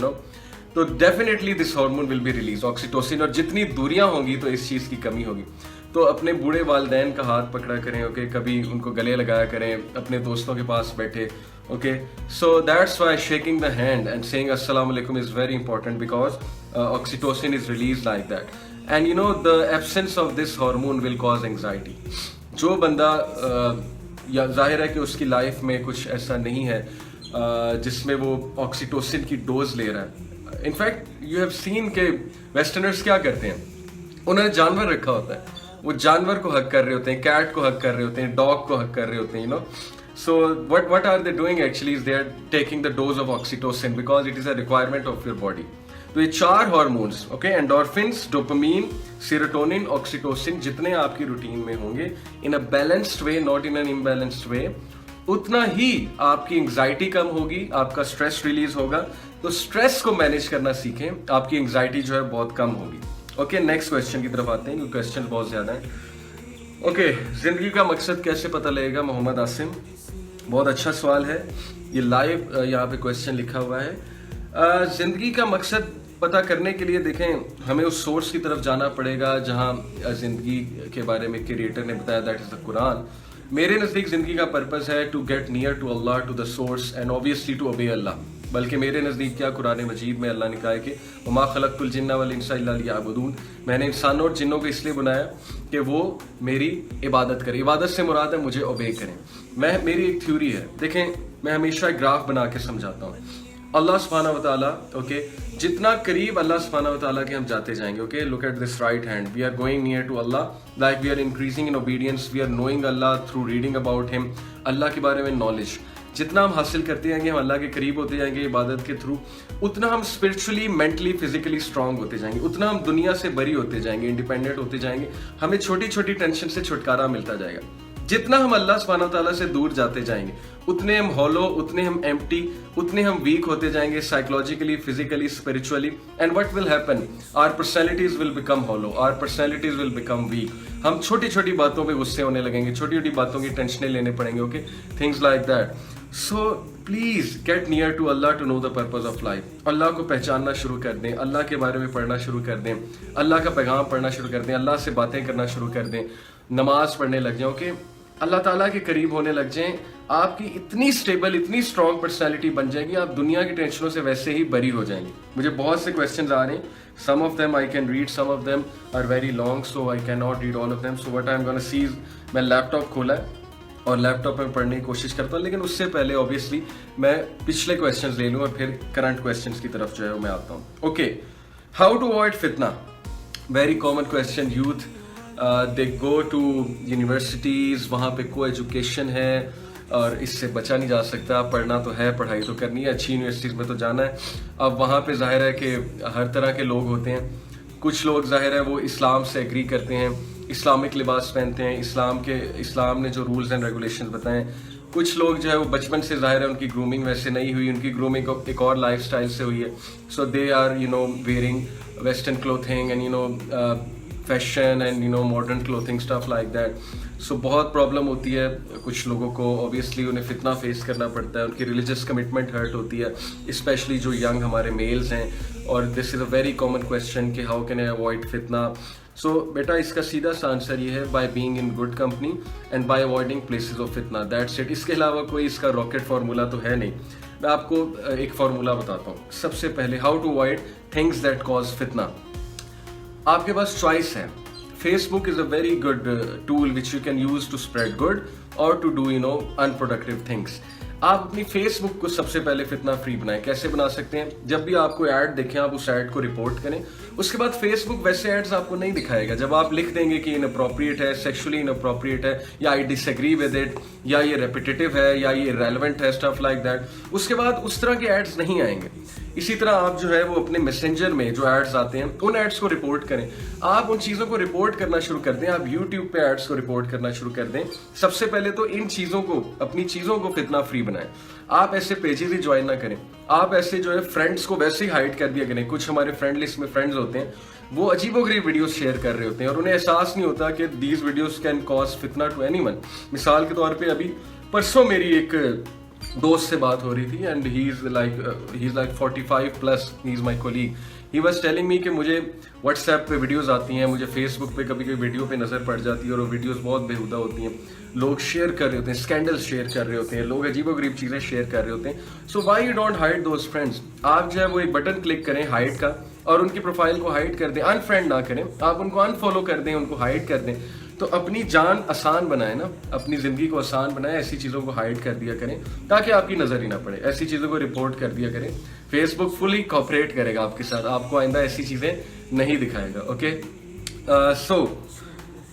तो definitely this hormone will be release, oxytocin. और जितनी दूरियां होंगी तो इस चीज़ की कमी होगी. तो अपने बूढ़े वालिदैन का हाथ पकड़ा करें, ओके, कभी उनको गले लगाया करें, अपने दोस्तों के पास बैठे. Okay, so that's why shaking the hand and saying assalamu alaikum is very important, because oxytocin is released like that. And the absence of this hormone will cause anxiety. जो बंदा या जाहिर है कि उसकी लाइफ में कुछ ऐसा नहीं है जिसमें वो ऑक्सीटोसिन की डोज ले रहा है. इनफैक्ट यू हैव सीन के वेस्टर्नर्स क्या करते हैं, उन्होंने जानवर रखा होता है, वो जानवर को हक कर रहे होते हैं, कैट को हक कर रहे होते हैं, डॉग को हक कर रहे होते हैं, So what are they doing actually is they are taking the dose of oxytocin because it is a requirement of your body. तो ये 4 hormones, okay, endorphins, dopamine, serotonin, oxytocin, जितने आपकी रूटीन में होंगे in a balanced way, not in an imbalanced way, उतना ही आपकी anxiety कम होगी, आपका स्ट्रेस रिलीज होगा. तो स्ट्रेस को मैनेज करना सीखें, आपकी एंग्जाइटी जो है बहुत कम होगी. ओके, नेक्स्ट क्वेश्चन की तरफ आते हैं, क्योंकि क्वेश्चन बहुत ज्यादा है. ओके, जिंदगी का मकसद कैसे पता लगेगा? मोहम्मद आसिम, बहुत अच्छा सवाल है. ये लाइव यहाँ पे क्वेश्चन लिखा हुआ है. जिंदगी का मकसद पता करने के लिए देखें, हमें उस सोर्स की तरफ जाना पड़ेगा जहाँ जिंदगी के बारे में क्रिएटर ने बताया, दैट इज द कुरान. मेरे नज़दीक जिंदगी का पर्पस है to get near to Allah, to the source, and obviously to obey Allah. बल्कि मेरे नज़दीक क्या कुरान मजीद में अल्लाह ने कहा है कि वमा खलक़तुल जिन्ना वल इंसा इल्ला लियअबुदून, मैंने इंसानों और जिन्नों को इसलिए बनाया कि वो मेरी इबादत करें। इबादत से मुराद है मुझे ओबे करें। मेरी एक थ्योरी है, देखें मैं हमेशा एक ग्राफ बना के समझाता हूँ। अल्लाह सुब्हानहू व तआला, ओके, जितना करीब अल्लाह सुब्हानहू व तआला के हम जाते जाएंगे, okay, look at this right hand, we are going near to Allah, like we are increasing in obedience, we are knowing Allah through reading about him, Allah के बारे में नॉलेज जितना हम हासिल करते जाएंगे, हम अल्लाह के करीब होते जाएंगे इबादत के थ्रू, उतना हम स्पिरिचुअली, मेंटली, फिजिकली स्ट्रांग होते जाएंगे, उतना हम दुनिया से बरी होते जाएंगे, इंडिपेंडेंट होते जाएंगे, हमें छोटी छोटी टेंशन से छुटकारा मिलता जाएगा। जितना हम अल्लाह सुब्हानहू व तआला से दूर जाते जाएंगे, उतने हम हॉलो, उतने हम एम्प्टी, उतने हम वीक होते जाएंगे psychologically, physically, spiritually, and what will happen, our personalities will become hollow, our personalities will become weak. हम छोटी छोटी बातों पे गुस्से होने लगेंगे, छोटी छोटी बातों की टेंशनें लेने पड़ेंगे, okay, things like that. So please get near to Allah to know the purpose of life. Allah को पहचानना शुरू कर दें, अल्लाह के बारे में पढ़ना शुरू कर दें, अल्लाह का पैगाम पढ़ना शुरू कर दें, अल्लाह से बातें करना शुरू कर दें, नमाज पढ़ने लग जाओ, ओके, अल्लाह ताला के करीब होने लग जाएं, आपकी इतनी स्टेबल, इतनी स्ट्रॉन्ग पर्सनैलिटी बन जाएगी, आप दुनिया की टेंशनों से वैसे ही बरी हो जाएंगे। मुझे बहुत से क्वेश्चंस आ रहे हैं, some of them I can read, some of them are very long, so I can not read all of them. So what I am gonna see is, मैं लैपटॉप खोला है और लैपटॉप में पढ़ने की कोशिश करता हूँ, लेकिन उससे पहले ऑब्वियसली मैं पिछले क्वेश्चंस ले लूँ और फिर करंट क्वेश्चंस की तरफ जो है मैं आता हूँ। ओके, हाउ टू अवॉइड फितना, very common question. Youth they go to universities, वहाँ पे को एजुकेशन है और इससे बचा नहीं जा सकता, पढ़ना तो है, पढ़ाई तो करनी है, अच्छी यूनिवर्सिटीज़ में तो जाना है। अब वहाँ पे जाहिर है कि हर तरह के लोग होते हैं, कुछ लोग जाहिर है वो इस्लाम से एग्री करते हैं, इस्लामिक लिबास पहनते हैं, इस्लाम ने जो रूल्स एंड रेगुलेशंस बताएं। कुछ लोग जो है वो बचपन से जाहिर है उनकी ग्रूमिंग वैसे नहीं हुई, उनकी ग्रूमिंग एक और लाइफस्टाइल से हुई है, so they are wearing western clothing and fashion and modern clothing stuff like that. So बहुत प्रॉब्लम होती है कुछ लोगों को, ऑब्वियसली उन्हें फितना फेस करना पड़ता है, उनकी रिलीजियस कमिटमेंट हर्ट होती है, स्पेशली जो यंग हमारे मेल्स हैं। और this is a very common question कि हाउ कैन आई अवॉइड फितना। सो बेटा इसका सीधा सा आंसर ये है, by being in good company and by avoiding places of फितना, दैट्स इट। इसके अलावा कोई इसका रॉकेट फार्मूला तो है नहीं। मैं आपको एक फार्मूला बताता हूँ। सबसे पहले, how to avoid things that cause फितना। आपके पास चॉइस है। Facebook is a very good tool which you can use to spread good or to do unproductive things. आप अपनी Facebook को सबसे पहले फितना फ्री बनाएं। कैसे बना सकते हैं? जब भी आपको ऐड देखें आप उस ऐड को रिपोर्ट करें। उसके बाद Facebook वैसे एड्स आपको नहीं दिखाएगा। जब आप लिख देंगे कि इनअप्रोप्रिएट है, सेक्सुअली इनअप्रोप्रिएट है, या आई डिसएग्री विद इट, या ये रेपिटेटिव है, या ये रेलेवेंट है, स्टफ लाइक दैट, उसके बाद उस तरह के एड्स नहीं आएंगे। इसी तरह आप जो है वो अपने मैसेंजर में जो एड्स आते हैं उन एड्स को रिपोर्ट करें। आप उन चीज़ों को रिपोर्ट करना शुरू कर दें। आप यूट्यूब पे एड्स को रिपोर्ट करना शुरू कर दें। सबसे पहले तो इन चीज़ों को, अपनी चीज़ों को फितना फ्री बनाएं। आप ऐसे पेजेस ही ज्वाइन ना करें। आप ऐसे जो है फ्रेंड्स को वैसे ही हाइड कर दिया करें। कुछ हमारे फ्रेंड लिस्ट में फ्रेंड्स होते हैं, वो अजीबोगरीब वीडियोस शेयर कर रहे होते हैं और उन्हें एहसास नहीं होता कि दीज वीडियोस कैन कॉज फितना टू एनीवन। मिसाल के तौर पे अभी परसों मेरी एक दोस्त से बात हो रही थी and he is like 45 plus, he is my colleague. He was telling me कि मुझे व्हाट्सएप पे वीडियोस आती हैं, मुझे फेसबुक पे कभी कभी वीडियो पे नज़र पड़ जाती है और वो वीडियोस बहुत बेहुदा होती हैं। लोग शेयर कर रहे होते हैं, स्कैंडल्स शेयर कर रहे होते हैं, लोग अजीबोगरीब चीज़ें शेयर कर रहे होते हैं। So why you don't hide those friends. आप जो है वो एक बटन क्लिक करें हाइड का और उनकी प्रोफाइल को हाइड कर दें। अनफ्रेंड ना करें, आप उनको अनफॉलो कर दें, उनको हाइड कर दें। तो अपनी जान आसान बनाए ना, अपनी ज़िंदगी को आसान बनाए। ऐसी चीज़ों को हाइड कर दिया करें ताकि आपकी नज़र ही ना पड़े। ऐसी चीज़ों को रिपोर्ट कर दिया करें। फेसबुक फुली कोऑपरेट करेगा आपके साथ, आपको आइंदा ऐसी चीज़ें नहीं दिखाएगा। ओके, सो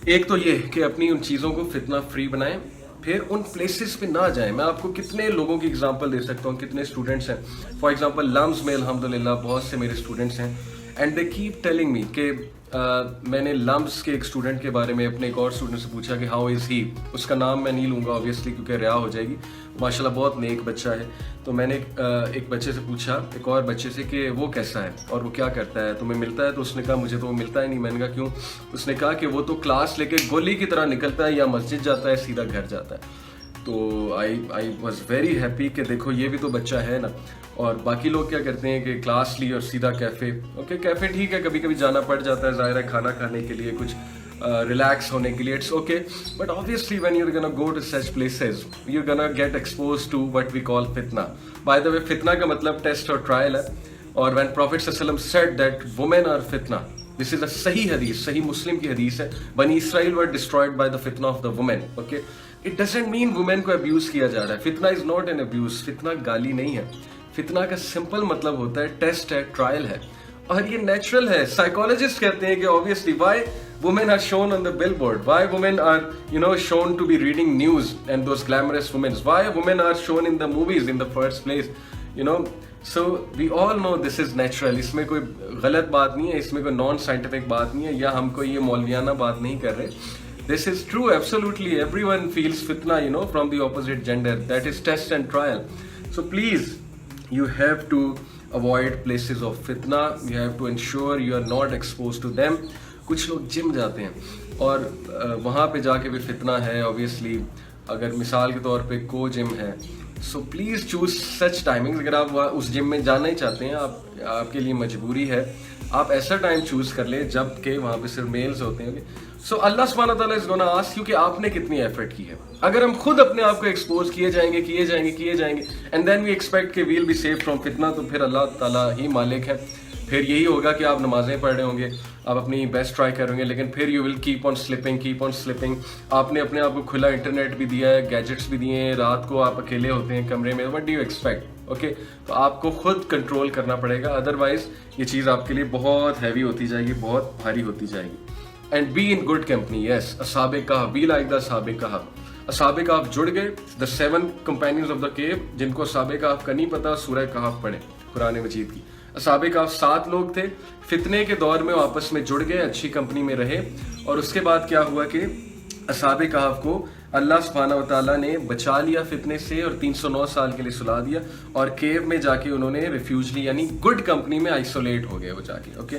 एक तो ये कि अपनी उन चीज़ों को फितना फ्री बनाएं, फिर उन प्लेसेस पे ना जाएं। मैं आपको कितने लोगों की एग्जांपल दे सकता हूँ, कितने स्टूडेंट्स हैं। फॉर एग्जांपल लम्स में अल्हम्दुलिल्लाह बहुत से मेरे स्टूडेंट्स हैं and they keep telling me कि मैंने लम्स के एक स्टूडेंट के बारे में अपने एक और स्टूडेंट से पूछा कि हाउ इज़ ही। उसका नाम मैं नहीं लूँगा ऑब्वियसली क्योंकि रिया हो जाएगी। माशाल्लाह बहुत नेक बच्चा है। तो मैंने एक बच्चे से पूछा, एक और बच्चे से, कि वो कैसा है और वो क्या करता है, तुम्हें मिलता है? तो उसने कहा मुझे तो वो मिलता ही नहीं। मैंने कहा क्यों? उसने कहा कि वो तो क्लास लेके गोली की तरह निकलता है, या मस्जिद जाता है सीधा घर जाता है। तो आई वॉज वेरी हैप्पी कि देखो ये भी तो बच्चा है ना। और बाकी लोग क्या करते हैं कि क्लास ली और सीधा कैफ़े। ओके, कैफ़े ठीक है, कभी कभी जाना पड़ जाता है, ज़ाहिर है खाना खाने के लिए, कुछ रिलैक्स होने के लिए, it's okay, but obviously when you're gonna go to such places you're gonna get exposed to what we call fitna. By the way, fitna का मतलब टेस्ट और ट्रायल है, और when Prophet ﷺ said that women are fitna, this is a सही हदीस, सही मुस्लिम की हदीस है, बनी Israel were destroyed by the fitna of the women. Okay, it doesn't mean women को abuse किया जा रहा है. Fitna is not an abuse. Fitna गाली नहीं है. फितना का सिंपल मतलब होता है टेस्ट है, ट्रायल है, और ये नेचुरल है. साइकोलॉजिस्ट कहते हैं कि obviously why women are shown on the billboard, why women are shown to be reading news and those glamorous women, why women are shown in the movies in the first place, so we all know this is natural. इसमें कोई गलत बात नहीं है, इसमें कोई non scientific बात नहीं है, या हमको ये मौलवियाना बात नहीं कर रहे. This is true, absolutely. Everyone feels fitna, from the opposite gender. That is test and trial. So please, you have to avoid places of fitna. You have to ensure you are not exposed to them. कुछ लोग gym जाते हैं और वहाँ पे जाके भी फितना है. ऑब्वियसली अगर मिसाल के तौर पे को जिम है, so please choose such timings. अगर आप उस जिम में जाना ही चाहते हैं, आपके लिए मजबूरी है, आप ऐसा टाइम चूज कर लें जब के वहाँ पे सिर्फ मेल्स होते हैं. सो अल्लाह सुब्हानहू व तआला इज गोना आस्क यू कि आपने कितनी एफर्ट की है. अगर हम खुद अपने आप को एक्सपोज किए जाएंगे एंड देन वी एक्सपेक्ट कि वील बी सेफ फ्रॉम फितना, तो फिर अल्लाह ताला ही मालिक है. फिर यही होगा कि आप नमाजें पढ़ रहे होंगे, आप अपनी बेस्ट ट्राई करेंगे, लेकिन फिर you will keep on slipping. आपने अपने आप को खुला इंटरनेट भी दिया है, गैजेट्स भी दिए हैं, रात को आप अकेले होते हैं कमरे में, what do you expect. Okay, तो आपको खुद कंट्रोल करना पड़ेगा, अदरवाइज ये चीज़ आपके लिए बहुत हैवी होती जाएगी, बहुत भारी होती जाएगी. And be in good company. Yes, असहाबे कहफ, बी लाइक द असहाबे कहफ. असहाबे कहफ जुड़ गए, the 7 companions of the cave. जिनको असहाबे कहफ का नहीं पता, सूरह कहफ पढ़े कुरान मजीद की. असहाबे कहफ 7 लोग थे, फितने के दौर में आपस में जुड़ गए, अच्छी कंपनी में रहे, और उसके बाद क्या हुआ कि असहाबे कहफ को अल्लाह सुब्हानहू व तआला ने बचा लिया फितने से, और 309 साल के लिए सुला दिया, और केव में जाके उन्होंने रिफ्यूज ली, यानी गुड कंपनी में आइसोलेट हो गए वो जाके. Okay,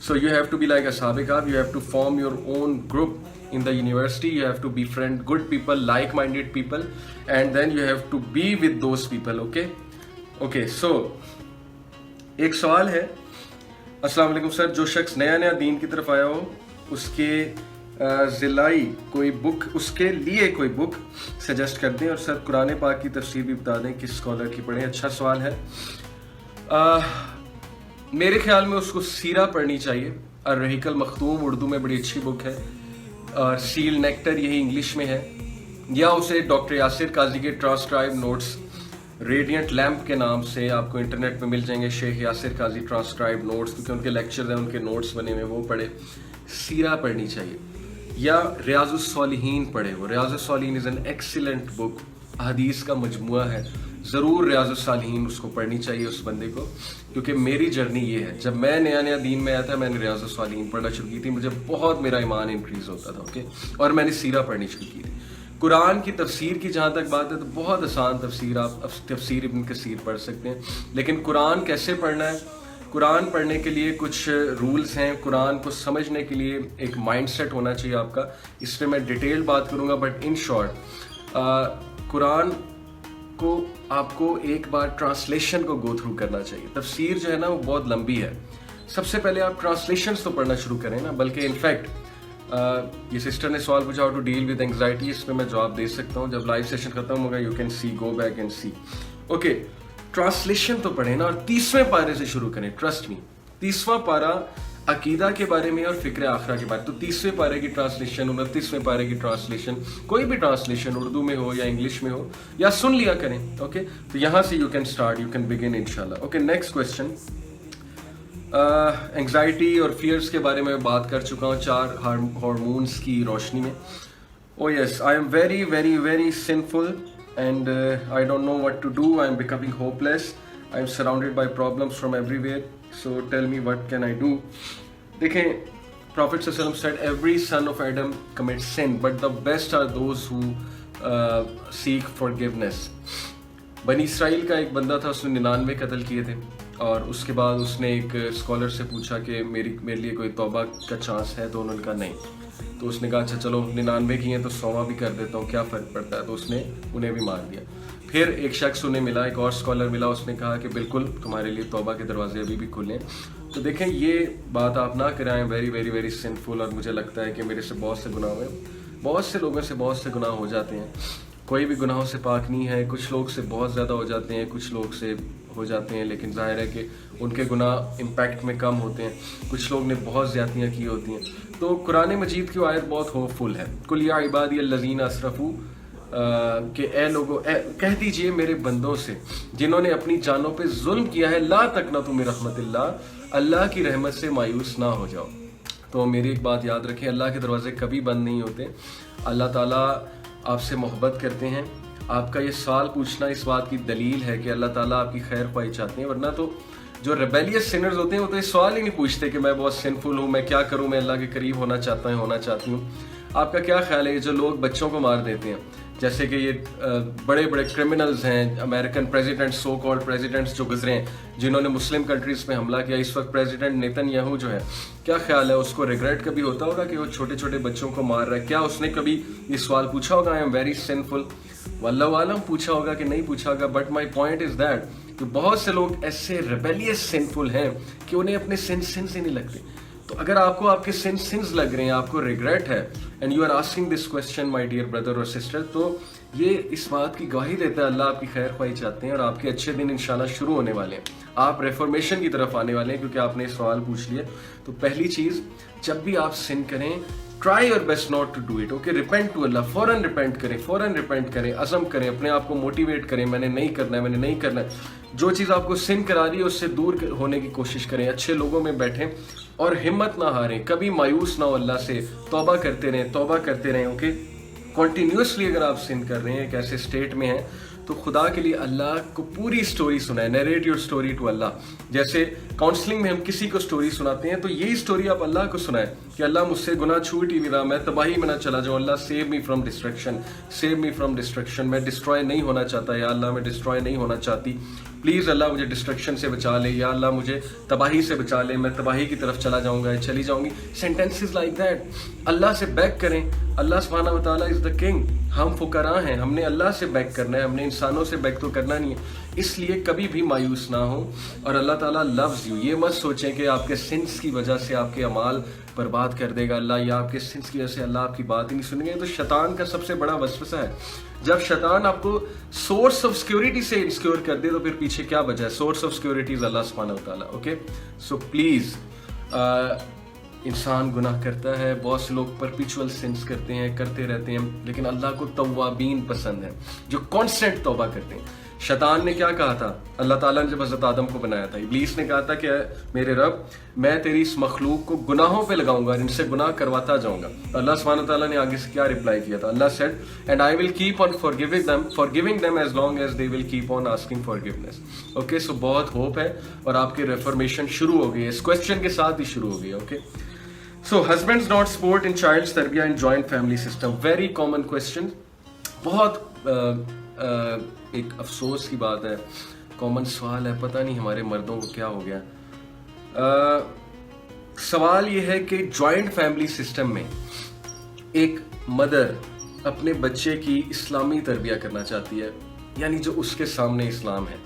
so you have to be like असहाबे कहफ. You have to form your own group in the university. You have to befriend good people, like-minded people, and then you have to be with those people. Okay, so एक सवाल है. अस्सलाम वालेकुम sir, जो शख्स नया दीन की तरफ आया हो उसके ज़िलाई कोई बुक, उसके लिए कोई बुक सजेस्ट कर दें, और सर कुरान पाक की तफसीर भी बता दें, किस स्कॉलर की पढ़ें. अच्छा सवाल है. मेरे ख्याल में उसको सीरा पढ़नी चाहिए. अर्रहीकल मखतूम उर्दू में बड़ी अच्छी बुक है, और सील नेक्टर यही इंग्लिश में है, या उसे डॉक्टर यासिर काजी के ट्रांसक्राइब नोट्स रेडियंट लैम्प के नाम से आपको इंटरनेट पे मिल जाएंगे, शेख यासिर काजी ट्रांसक्राइब नोट्स, क्योंकि उनके लेक्चर हैं, उनके नोट्स बने हुए, वो पढ़े. सीरा पढ़नी चाहिए, या रियाजुस सालिहीन पढ़े. वो रियाजुस सालिहीन इज़ एन एक्सीलेंट बुक, हदीस का मजमुआ है. ज़रूर रियाजुस सालिहीन उसको पढ़नी चाहिए उस बंदे को, क्योंकि मेरी जर्नी ये है. जब मैं नया दीन में आया था, मैंने रियाजुस सालिहीन पढ़ना शुरू की थी, मुझे बहुत मेरा ईमान इंक्रीज़ होता था. ओके, और मैंने सीरा पढ़नी शुरू की थी. कुरान की तफसीर की जहाँ तक बात है, तो बहुत आसान तफसीर, आप तफसीर इब्न कसीर पढ़ सकते हैं. लेकिन कुरान कैसे पढ़ना है, कुरान पढ़ने के लिए कुछ रूल्स हैं. कुरान को समझने के लिए एक माइंडसेट होना चाहिए आपका. इस पर मैं डिटेल बात करूँगा, बट इन शॉर्ट कुरान को आपको एक बार ट्रांसलेशन को गो थ्रू करना चाहिए. तफसीर जो है ना, वो बहुत लंबी है. सबसे पहले आप ट्रांसलेशंस तो पढ़ना शुरू करें ना. बल्कि इनफैक्ट ये सिस्टर ने सवाल पूछा, how to deal with anxiety, इस पर मैं जवाब दे सकता हूँ. जब लाइव सेशन खत्म होगा, you can see, go back and see. Okay, translation तो पढ़े ना, और 30वें पारे से शुरू करें. ट्रस्ट मी, 30वां पारा अकीदा के बारे में और फिक्र आखिरा के बारे में. तो 30वें पारे की ट्रांसलेशन, 29वें पारे की ट्रांसलेशन, कोई भी ट्रांसलेशन उर्दू में हो या इंग्लिश में हो, या सुन लिया करें. ओके, तो यहाँ से you can start, you can begin इंशाल्लाह. Okay, next question. एंग्जाइटी और फियर्स के बारे में बात कर चुका हूँ 4 हार्मोन्स की रोशनी में. Oh yes, I am very very very sinful and I don't know what to do. I am becoming hopeless. I am surrounded by problems from everywhere. So tell me what can I do. देखें, prophet सल्लल्लाहु अलैहि वसल्लम said every son of Adam commit sin, but the best are those who seek forgiveness. बनी इसराइल का एक बंदा था, उसने 99 कत्ल किए थे, और उसके बाद उसने एक स्कॉलर से पूछा कि मेरे लिए कोई तौबा का चांस है, तो उन्होंने कहा नहीं. तो उसने कहा अच्छा चलो 99 किए हैं तो 100वां भी कर देता हूँ, क्या फ़र्क पड़ता है. तो उसने उन्हें भी मार दिया. फिर एक शख्स उन्हें मिला, एक और स्कॉलर मिला, उसने कहा कि बिल्कुल तुम्हारे लिए तौबा के दरवाजे अभी भी खुले हैं. تو دیکھیں یہ بات آپ نہ کرائیں، ویری ویری ویری سنفل. اور مجھے لگتا ہے کہ میرے سے بہت سے گناہ ہوئے، بہت سے لوگوں سے بہت سے گناہ ہو جاتے ہیں. کوئی بھی گناہوں سے پاک نہیں ہے. کچھ لوگ سے بہت زیادہ ہو جاتے ہیں، کچھ لوگ سے ہو جاتے ہیں، لیکن ظاہر ہے کہ ان کے گناہ امپیکٹ میں کم ہوتے ہیں. کچھ لوگ نے بہت زیادتیاں کی ہوتی ہیں. تو قرآن مجید کی آیت بہت ہوپ فل ہے. قل یا عبادی الذین اسرفوا، کہ اے لوگوں، کہہ دیجئے میرے بندوں سے جنہوں نے اپنی جانوں پہ ظلم کیا ہے، لا تقنطوا من رحمت اللہ، اللہ کی رحمت سے مایوس نہ ہو جاؤ. تو میری ایک بات یاد رکھیں، اللہ کے دروازے کبھی بند نہیں ہوتے. اللہ تعالیٰ آپ سے محبت کرتے ہیں. آپ کا یہ سوال پوچھنا اس بات کی دلیل ہے کہ اللہ تعالیٰ آپ کی خیر خواہی چاہتے ہیں. ورنہ تو جو ریبیلیس سنرز ہوتے ہیں وہ تو یہ سوال ہی نہیں پوچھتے کہ میں بہت سنفل ہوں، میں کیا کروں، میں اللہ کے قریب ہونا چاہتی ہوں. آپ کا کیا خیال ہے یہ جو لوگ بچوں کو مار دیتے ہیں، جیسے کہ یہ بڑے بڑے کرمنلز ہیں، American president, so called presidents جو گزرے ہیں جنہوں نے مسلم کنٹریز پہ حملہ کیا، اس وقت پریزیڈنٹ نیتن یاہو جو ہے، کیا خیال ہے اس کو ریگریٹ کبھی ہوتا ہوگا کہ وہ چھوٹے چھوٹے بچوں کو مار رہا ہے؟ کیا اس نے کبھی یہ سوال پوچھا ہوگا آئی ایم ویری سنفل؟ واللہ عالم پوچھا ہوگا کہ نہیں پوچھا ہوگا. But my point is that کہ بہت سے لوگ ایسے ریبیلیس سنفل ہیں کہ انہیں اپنے سنس ہی نہیں لگتے. تو اگر آپ کو آپ کے سنس لگ رہے ہیں، آپ کو ریگریٹ ہے، and you are asking this question my dear brother اور سسٹر، تو یہ اس بات کی گواہی دیتا ہے اللہ آپ کی خیر خواہی چاہتے ہیں اور آپ کے اچھے دن انشاءاللہ شروع ہونے والے ہیں. آپ ریفارمیشن کی طرف آنے والے ہیں کیونکہ آپ نے یہ سوال پوچھ لیا. تو پہلی چیز، جب بھی آپ سن کریں، try your best not to do it. Okay, repent to Allah, فوراً ریپینٹ کریں، عزم کریں، اپنے آپ کو موٹیویٹ کریں، میں نے نہیں کرنا ہے. جو چیز آپ کو سن کرا رہی ہے اس سے دور ہونے کی کوشش کریں، اچھے لوگوں میں بیٹھیں اور ہمت نہ ہاریں، کبھی مایوس نہ ہو اللہ سے. توبہ کرتے رہیں. اوکے، کنٹینیوسلی اگر آپ سن کر رہے ہیں، ایک ایسے اسٹیٹ میں ہیں، تو خدا کے لیے اللہ کو پوری سٹوری سنائیں. نیریٹ یور سٹوری ٹو اللہ. جیسے کاؤنسلنگ میں ہم کسی کو سٹوری سناتے ہیں تو یہی سٹوری آپ اللہ کو سنائیں کہ اللہ مجھ سے گناہ چھوٹ ہی نہیں رہا، میں تباہی میں نہ چلا جاؤں، اللہ سیو می فرام ڈسٹریکشن، میں ڈسٹروائے نہیں ہونا چاہتا، یا اللہ میں ڈسٹروائے نہیں ہونا چاہتی، پلیز اللہ مجھے ڈسٹرکشن سے بچا لے، یا اللہ مجھے تباہی سے بچا لے، میں تباہی کی طرف چلا جاؤں گا، چلی جاؤں گی. Sentences like that. اللہ سے بیک کریں. اللہ سبحانہ و تعالیٰ از دا کنگ. ہم فقراء ہیں، ہم نے اللہ سے بیک کرنا ہے، ہم نے انسانوں سے بیک تو کرنا نہیں ہے. اس لیے کبھی بھی مایوس نہ ہو. اور اللہ تعالیٰ لوز یو. یہ مت سوچیں کہ آپ کے سنس کی وجہ سے آپ کے اعمال برباد کر دے گا اللہ، یا آپ کے سنس کی وجہ سے اللہ آپ کی بات ہی نہیں سنیں گے. تو شیطان کا سب سے بڑا وسوسہ ہے. جب شیطان آپ کو سورس آف سیکیورٹی سے انسیکیور کر دے تو پھر پیچھے کیا بچا ہے؟ سورس آف سیکیورٹی از اللہ سبحانہ و تعالیٰ. اوکے، سو پلیز، انسان گناہ کرتا ہے، بہت سے لوگ پرپیچول سنس کرتے رہتے ہیں، لیکن اللہ کو توابین پسند ہے جو کانسٹنٹ توبہ کرتے ہیں. شیطان نے کیا کہا تھا اللہ تعالیٰ نے جب حضرت آدم کو بنایا تھا؟ ابلیس نے کہا تھا کہ میرے رب، میں تیری اس مخلوق کو گناہوں پہ لگاؤں گا اور ان سے گناہ کرواتا جاؤں گا. اللہ سبحانہ تعالیٰ نے آگے سے کیا رپلائی کیا تھا؟ Allah said and I will keep on forgiving them as long as they will keep on asking forgiveness. Okay, so بہت ہوپ ہے اور آپ کی ریفارمیشن شروع ہو گئی ہے، اس کوشچن کے ساتھ ہی شروع ہو گئی ہے. Okay, so husbands not support in child's تربیہ in joint family system. very common question. بہت ایک افسوس کی بات ہے، کامن سوال ہے، پتہ نہیں ہمارے مردوں کو کیا ہو گیا. سوال یہ ہے کہ جوائنٹ فیملی سسٹم میں ایک مدر اپنے بچے کی اسلامی تربیہ کرنا چاہتی ہے، یعنی جو اس کے سامنے اسلام ہے،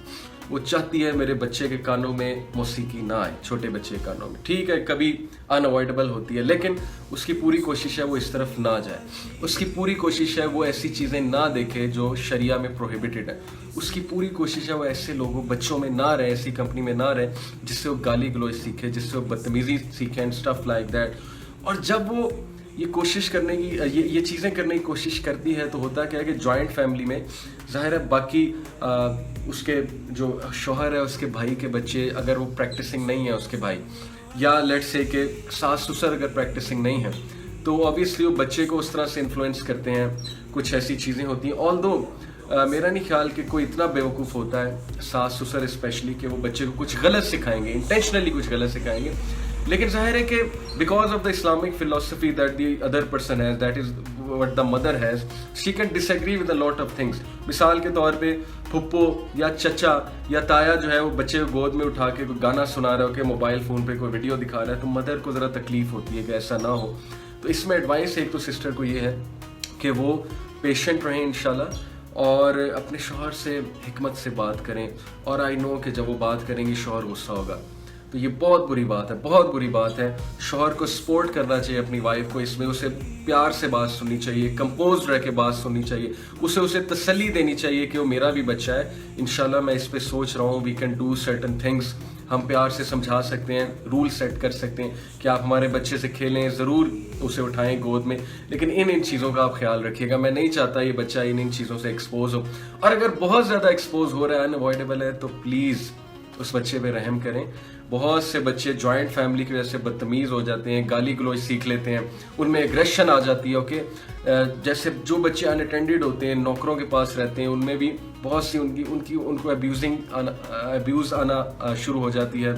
وہ چاہتی ہے میرے بچے کے کانوں میں موسیقی نہ آئے، چھوٹے بچے کے کانوں میں. ٹھیک ہے، کبھی انوائڈیبل ہوتی ہے، لیکن اس کی پوری کوشش ہے وہ اس طرف نہ جائے. اس کی پوری کوشش ہے وہ ایسی چیزیں نہ دیکھے جو شریعہ میں پروہیبٹڈ ہے. اس کی پوری کوشش ہے وہ ایسے لوگوں بچوں میں نہ رہے، ایسی کمپنی میں نہ رہے جس سے وہ گالی گلوچ سیکھے، جس سے وہ بدتمیزی سیکھے اینڈ اسٹف لائک دیٹ. اور جب وہ یہ کوشش کرنے کی یہ چیزیں کرنے کی کوشش کرتی ہے تو ہوتا کیا ہے کہ جوائنٹ فیملی میں ظاہر ہے باقی اس کے جو شوہر ہے، اس کے بھائی کے بچے اگر وہ پریکٹسنگ نہیں ہے، اس کے بھائی، یا لیٹ سے کہ ساس سسر اگر پریکٹسنگ نہیں ہے، تو آبویسلی وہ بچے کو اس طرح سے انفلوئنس کرتے ہیں. کچھ ایسی چیزیں ہوتی ہیں. آل دو میرا نہیں خیال کہ کوئی اتنا بیوقوف ہوتا ہے، ساس سسر اسپیشلی، کہ وہ بچے کو کچھ غلط سکھائیں گے، انٹینشنلی کچھ غلط سکھائیں گے. لیکن ظاہر ہے کہ because of the Islamic philosophy that the other person has, that is what the mother has, she can disagree with a lot of things. مثال کے طور پہ پھپھو یا چچا یا تایا جو ہے وہ بچے کو گود میں اٹھا کے کوئی گانا سنا رہا ہو کہ موبائل فون پہ کوئی ویڈیو دکھا رہا ہے، تو مدر کو ذرا تکلیف ہوتی ہے کہ ایسا نہ ہو. تو اس میں ایڈوائس ایک تو سسٹر کو یہ ہے کہ وہ پیشنٹ رہیں انشاءاللہ، اور اپنے شوہر سے حکمت سے بات کریں. اور آئی نو کہ جب وہ بات کریں گی شوہر غصہ ہوگا، तो ये बहुत बुरी बात है, बहुत बुरी बात है। शौहर को सपोर्ट करना चाहिए अपनी वाइफ को इसमें, उसे प्यार से बात सुननी चाहिए, कंपोज रह के बात सुननी चाहिए, उसे तसल्ली देनी चाहिए कि वो मेरा भी बच्चा है, इंशाल्लाह मैं इस पे सोच रहा हूँ, we can do certain things. हम प्यार से समझा सकते हैं, रूल सेट कर सकते हैं कि आप हमारे बच्चे से खेलें, ज़रूर उसे उठाएं गोद में, लेकिन इन चीज़ों का आप ख्याल रखिएगा। मैं नहीं चाहता ये बच्चा इन चीज़ों से एक्सपोज हो, और अगर बहुत ज़्यादा एक्सपोज हो रहा है, अनअवॉइडेबल है, तो प्लीज़ उस बच्चे पे रहम करें। बहुत से बच्चे जॉइंट फैमिली की वजह से बदतमीज़ हो जाते हैं, गाली गलौज सीख लेते हैं, उनमें एग्रेशन आ जाती है। ओके, जैसे जो बच्चे अनअटेंडेड होते हैं, नौकरों के पास रहते हैं, उनमें भी बहुत सी उनको अब्यूज़ आना शुरू हो जाती है,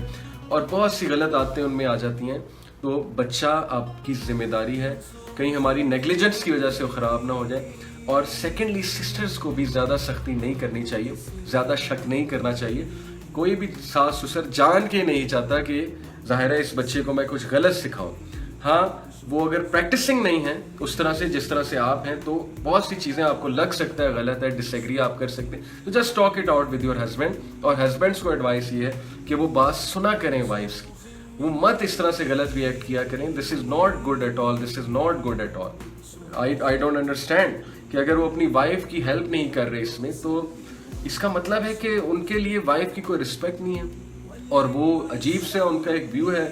और बहुत सी गलत आदतें उनमें आ जाती हैं। तो बच्चा आपकी जिम्मेदारी है, कहीं हमारी नेग्लिजेंस की वजह से वो ख़राब ना हो जाए। और सेकेंडली, सिस्टर्स को भी ज़्यादा सख्ती नहीं करनी चाहिए, ज़्यादा शक नहीं करना चाहिए। कोई भी सास ससुर जान के नहीं चाहता कि ज़ाहिर है इस बच्चे को मैं कुछ गलत सिखाऊं। हाँ, वो अगर प्रैक्टिसिंग नहीं है उस तरह से जिस तरह से आप हैं, तो बहुत सी चीज़ें आपको लग सकता है गलत है, डिसएग्री आप कर सकते हैं, तो just talk it out with your husband. और हस्बैंड्स को एडवाइस ये है कि वो बात सुना करें वाइफ्स की, वो मत इस तरह से गलत रिएक्ट किया करें। This is not good at all, this is not good at all. I don't understand कि अगर वो अपनी वाइफ की हेल्प नहीं कर रहे इसमें, तो इसका मतलब है कि उनके लिए वाइफ की कोई रिस्पेक्ट नहीं है, और वो अजीब से उनका एक व्यू है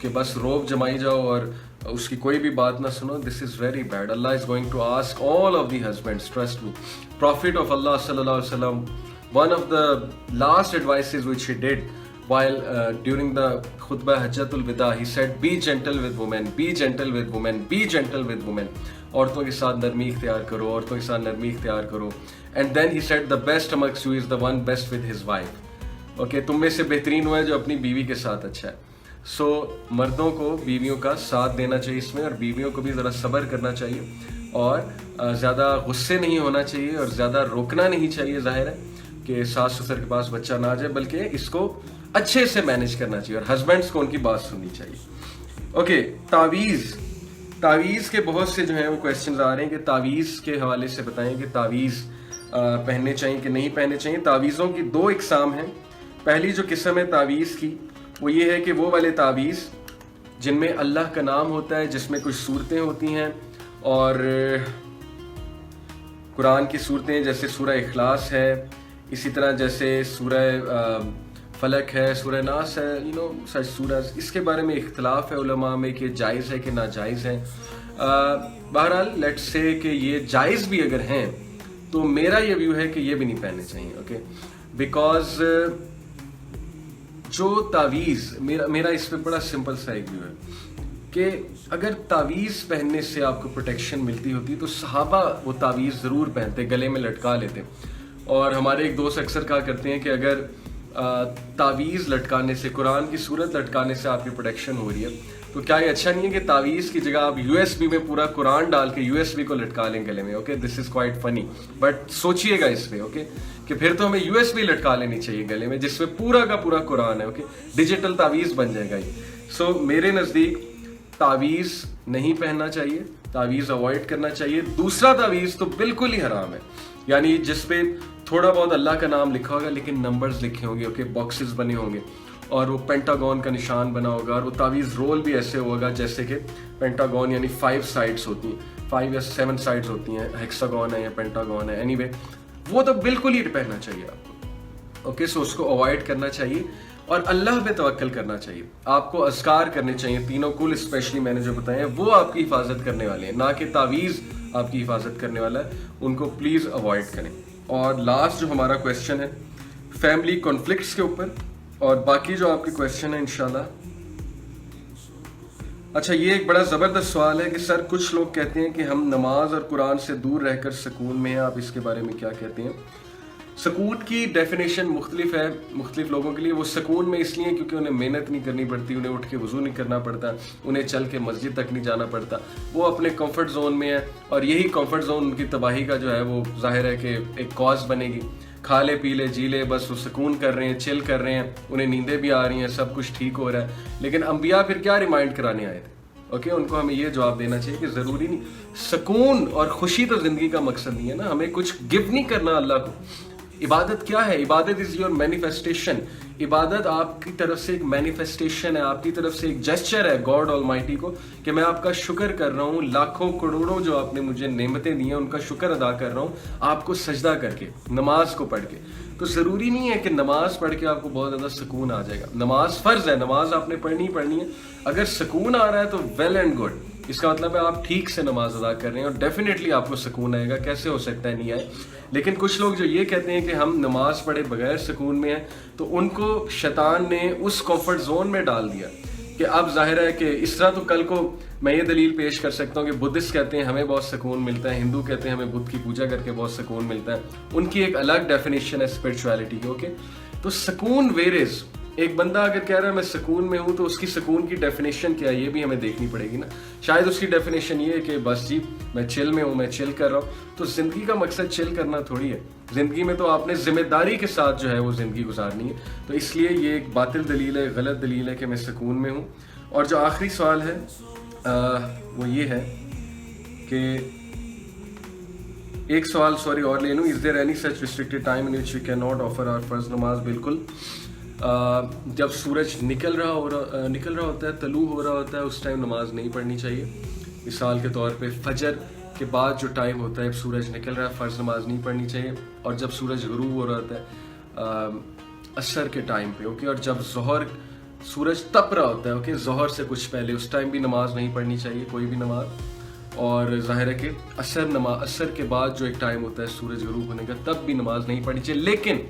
कि बस रोब जमाई जाओ और उसकी कोई भी बात ना सुनो। This is very bad. Allah is going to ask all of the husbands, trust me. Prophet of Allah सल्लल्लाहु अलैहि वसल्लम, one of the last advices which he did while during the khutbah hajjatul wida, he said be gentle with women, be gentle with women, be gentle with women। औरतों के साथ नरमी इख्तियार करो, औरतों के साथ नरमी इख्तियार करो। And then he said the best amongst you is the one best with his wife। Okay, तुम में से बेहतरीन हुआ है जो अपनी बीवी के साथ अच्छा है। सो मर्दों को बीवियों का साथ देना चाहिए इसमें, और बीवियों को भी ज़रा सब्र करना चाहिए, और ज़्यादा गुस्से नहीं होना चाहिए, और ज़्यादा रोकना नहीं चाहिए। जाहिर है कि सास ससुर के पास बच्चा ना आ जाए, बल्कि इसको अच्छे से मैनेज करना चाहिए, और हस्बैंड्स को उनकी बात सुननी चाहिए। ओके, तावीज़ के बहुत से जो हैं वो क्वेश्चंस आ रहे हैं कि तावीज़ के हवाले से बताएं कि तावीज़ पहनने चाहिए कि नहीं पहनने चाहिए। तावीज़ों की दो इकसाम हैं। पहली जो किस्म है तावीज़ की, वो ये है कि वो वाले तावीज़ जिनमें अल्लाह का नाम होता है, जिसमें कुछ सूरतें होती हैं, और कुरान की सूरतें, जैसे सूरह इखलास है, इसी तरह जैसे सूरह फलक है, सूरह नास है, सच सूरह, इसके बारे में इख्तलाफ है उलमा में कि जायज़ है कि नाजायज़ है। बहरहाल लेट्स से कि ये जायज़ भी अगर हैं, तो मेरा ये व्यू है कि ये भी नहीं पहनने चाहिए। ओके, बिकॉज जो तावीज़, मेरा इस पर बड़ा सिंपल सा एक व्यू है कि अगर तावीज़ पहनने से आपको प्रोटेक्शन मिलती होती तो सहाबा वो तावीज़ ज़रूर पहनते, गले में लटका लेते। और हमारे एक दोस्त अक्सर कहा करते हैं कि अगर तावीज़ लटकाने से, कुरान की सूरत लटकाने से आपकी प्रोटेक्शन हो रही है, तो क्या ये अच्छा नहीं है कि तावीज़ की जगह आप USB में पूरा कुरान डाल के USB को लटका लें गले में। Okay, this is quite funny, but सोचिएगा इस पे। ओके, कि फिर तो हमें USB लटका लेनी चाहिए गले में, जिसमें पूरा का पूरा कुरान है। ओके, डिजिटल तावीज़ बन जाएगा ये। सो मेरे नज़दीक तावीज़ नहीं पहनना चाहिए, तावीज़ अवॉइड करना चाहिए। दूसरा तावीज़ तो बिल्कुल ही हराम है, यानी जिसपे थोड़ा बहुत अल्लाह का नाम लिखा होगा लेकिन नंबर्स लिखे होंगे। ओके, बॉक्सेस बने होंगे, और वो पेंटागन का निशान बना होगा, और वो तावीज़ रोल भी ऐसे होगा जैसे कि पेंटागन यानी 5 साइड्स होती हैं, 5 या 7 साइड्स होती हैं, हेक्सागन है या पेंटागन है, एनीवे वो तो बिल्कुल ही पहनना चाहिए आपको। ओके, सो उसको अवॉइड करना चाहिए, और अल्लाह पे तवक्कल करना चाहिए। आपको अज़कार करने चाहिए, तीनों कुल स्पेशली मैंने जो बताए हैं वो आपकी हिफाजत करने वाले हैं, ना कि तावीज़ आपकी हिफाजत करने वाला है। उनको प्लीज़ अवॉइड करें। और लास्ट जो हमारा क्वेश्चन है फैमिली कॉन्फ्लिक्ट्स के ऊपर, और बाकी जो आपके क्वेश्चन है इंशाल्लाह। अच्छा, ये एक बड़ा ज़बरदस्त सवाल है कि सर कुछ लोग कहते हैं कि हम नमाज और कुरान से दूर रहकर सुकून में हैं, आप इसके बारे में क्या कहते हैं? सुकून की डेफिनेशन मुख्तलिफ है मुख्तलिफ लोगों के लिए। वो सुकून में इसलिए क्योंकि उन्हें मेहनत नहीं करनी पड़ती, उन्हें उठ के वज़ू नहीं करना पड़ता, उन्हें चल के मस्जिद तक नहीं जाना पड़ता, वो अपने कंफर्ट जोन में है, और यही कंफर्ट जोन उनकी तबाही का जो है वो जाहिर है कि एक कॉज बनेगी। खा ले पी ले जी ले, बस वो सुकून कर रहे हैं, चिल कर रहे हैं, उन्हें नींदें भी आ रही हैं, सब कुछ ठीक हो रहा है। लेकिन अंबिया फिर क्या रिमाइंड कराने आए थे? ओके, उनको हमें ये जवाब देना चाहिए कि ज़रूरी नहीं, सुकून और खुशी तो ज़िंदगी का मकसद नहीं है ना, हमें कुछ गिव नहीं करना अल्लाह को। इबादत क्या है? इबादत इज योर मैनिफेस्टेशन। इबादत आपकी तरफ से एक मैनिफेस्टेशन है, आपकी तरफ से एक जेस्चर है गॉड ऑलमाइटी को कि मैं आपका शुक्र कर रहा हूँ, लाखों करोड़ों जो आपने मुझे नेमतें दी हैं उनका शुक्र अदा कर रहा हूँ आपको सजदा करके, नमाज को पढ़ के। तो ज़रूरी नहीं है कि नमाज पढ़ के आपको बहुत ज़्यादा सुकून आ जाएगा। नमाज फ़र्ज़ है, नमाज आपने पढ़नी ही पढ़नी है। अगर सुकून आ रहा है तो वेल एंड गुड, इसका मतलब है आप ठीक से नमाज अदा कर रहे हैं और डेफिनेटली आपको सुकून आएगा। कैसे हो सकता है नहीं आए? लेकिन कुछ लोग जो ये कहते हैं कि हम नमाज पढ़े बगैर सुकून में हैं, तो उनको शैतान ने उस कंफर्ट जोन में डाल दिया कि अब जाहिर है कि इस तरह। तो कल को मैं ये दलील पेश कर सकता हूँ कि बुद्धिस्ट कहते हैं हमें बहुत सुकून मिलता है, हिंदू कहते हैं हमें बुद्ध की पूजा करके बहुत सुकून मिलता है। उनकी एक अलग डेफिनेशन है स्पिरिचुअलिटी की। ओके, तो सुकून वेरेज। एक बंदा अगर कह रहा है मैं सुकून में हूँ तो उसकी सुकून की डेफिनेशन क्या है ये भी हमें देखनी पड़ेगी ना। शायद उसकी डेफिनेशन ये है कि बस जी मैं चिल में हूँ, मैं चिल कर रहा हूँ। तो जिंदगी का मकसद चिल करना थोड़ी है। जिंदगी में तो आपने जिम्मेदारी के साथ जो है वो जिंदगी गुजारनी है। तो इसलिए ये एक बातिल दलील है, गलत दलील है कि मैं सुकून में हूँ। और जो आखिरी सवाल है वो ये है कि एक सवाल सॉरी और ले लूँ, is there any such restricted time in which we can not offer our फर्ज नमाज? बिल्कुल, जब सूरज निकल रहा होता है, तलू हो रहा होता है, उस टाइम नमाज नहीं पढ़नी चाहिए। मिसाल के तौर पे फजर के बाद जो टाइम होता है, सूरज निकल रहा है, फ़र्ज़ नमाज नहीं पढ़नी चाहिए। और जब सूरज गुरूब हो रहा होता है असर के टाइम पे, ओके, और जब ज़ोहर सूरज तप रहा होता है, ओके, ज़ोहर से कुछ पहले, उस टाइम भी नमाज नहीं पढ़नी चाहिए, कोई भी नमाज। और ज़ाहिर है कि असर के बाद जो एक टाइम होता है सूरज गुरूब होने का, तब भी नमाज नहीं पढ़नी चाहिए। लेकिन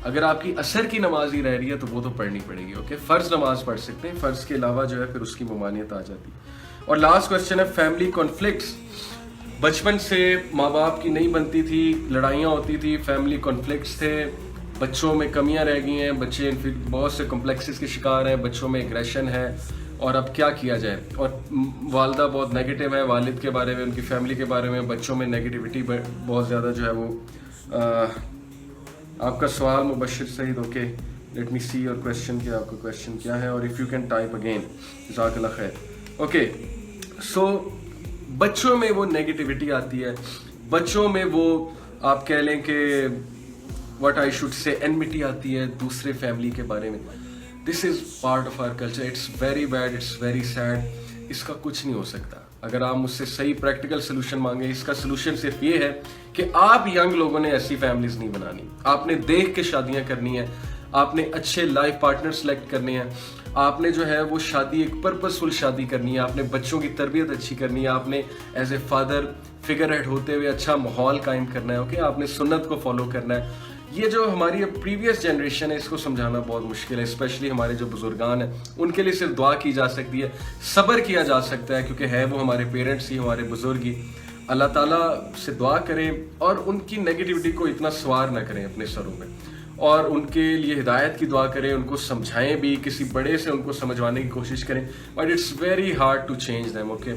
अगर आपकी असर की नमाज ही रह रही है तो वो तो पढ़नी पड़ेगी। ओके, फ़र्ज़ नमाज पढ़ सकते हैं, फ़र्ज़ के अलावा जो है फिर उसकी ममानियत आ जाती है। और लास्ट क्वेश्चन है फैमिली कॉन्फ्लिक्ट्स। बचपन से माँ बाप की नहीं बनती थी, लड़ाइयाँ होती थी, फैमिली कॉन्फ्लिक्ट्स थे, बच्चों में कमियाँ रह गई हैं, बच्चे फिर बहुत से कॉम्प्लेक्सेस के शिकार हैं, बच्चों में एग्रेशन है, और अब क्या किया जाए? और वालदा बहुत नेगेटिव है वालिद के बारे में, उनकी फैमिली के बारे में, बच्चों में नेगेटिविटी बहुत ज़्यादा जो है वो आपका सवाल Mubashir Saeed. Okay, let me see your question कि आपका क्वेश्चन क्या है, और if you can type again जज़ाकल्लाह खैर। ओके, सो बच्चों में वो नेगेटिविटी आती है, बच्चों में वो आप कह लें कि what I should say enmity आती है दूसरे फैमिली के बारे में। This is part of our culture, it's very bad, it's very sad. इसका कुछ नहीं हो सकता। अगर आप मुझसे सही प्रैक्टिकल सोल्यूशन मांगे, इसका सोल्यूशन सिर्फ ये है कि आप यंग लोगों ने ऐसी फैमिलीज नहीं बनानी, आपने देख के शादियां करनी है, आपने अच्छे लाइफ पार्टनर सेलेक्ट करने हैं, आपने जो है वो शादी एक पर्पसफुल शादी करनी है, आपने बच्चों की तरबियत अच्छी करनी है, आपने as a father figure head होते हुए अच्छा माहौल कायम करना है। ओके, आपने सुन्नत को फॉलो करना है। ये जो हमारी प्रीवियस जनरेशन है इसको समझाना बहुत मुश्किल है, स्पेशली हमारे जो बुजुर्गान हैं उनके लिए सिर्फ दुआ की जा सकती है, सब्र किया जा सकता है, क्योंकि है वो हमारे पेरेंट्स ही, हमारे बुजुर्ग ही। अल्लाह ताला से दुआ करें और उनकी नेगेटिविटी को इतना सवार ना करें अपने सरों में, और उनके लिए हिदायत की दुआ करें, उनको समझाएं भी, किसी बड़े से उनको समझवाने की कोशिश करें, but it's very hard to change them. Okay,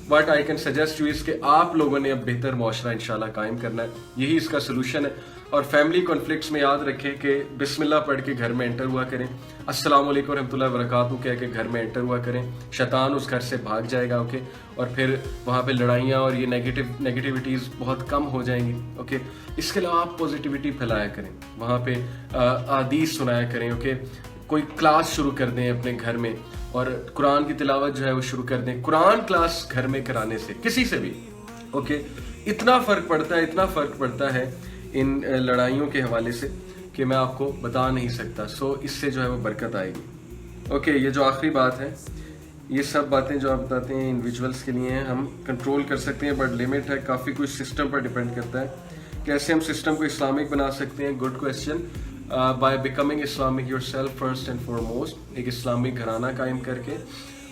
but I can suggest you इस कि आप लोगों ने अब बेहतर मुआशरा इंशाल्लाह कायम करना है, यही इसका सोल्यूशन है। और फैमिली कॉन्फ्लिक्ट्स में याद रखें कि बिस्मिल्लाह पढ़ के घर में एंटर हुआ करें, अस्सलाम वालेकुम रहमतुल्लाहि व बरकातहू कह के घर में एंटर हुआ करें, शैतान उस घर से भाग जाएगा। ओके, और फिर वहाँ पे लड़ाइयाँ और ये नेगेटिविटीज़ बहुत कम हो जाएंगी। ओके, इसके अलावा आप पॉजिटिविटी फैलाया करें, वहाँ पे अहादीस सुनाया करें। ओके, कोई क्लास शुरू कर दें अपने घर में, और कुरान की तिलावत जो है वो शुरू कर दें। कुरान क्लास घर में कराने से किसी से भी ओके इतना फ़र्क पड़ता है इन लड़ाइयों के हवाले से कि मैं आपको बता नहीं सकता। सो इससे जो है वो बरकत आएगी। ओके, ये जो आखिरी बात है, ये सब बातें जो आप बताते हैं इंडिविजुअल्स के लिए हैं, हम कंट्रोल कर सकते हैं बट लिमिट है, काफ़ी कुछ सिस्टम पर डिपेंड करता है। कैसे हम सिस्टम को इस्लामिक बना सकते हैं? Good question. By becoming Islamic yourself first and foremost, एक इस्लामिक घराना कायम करके,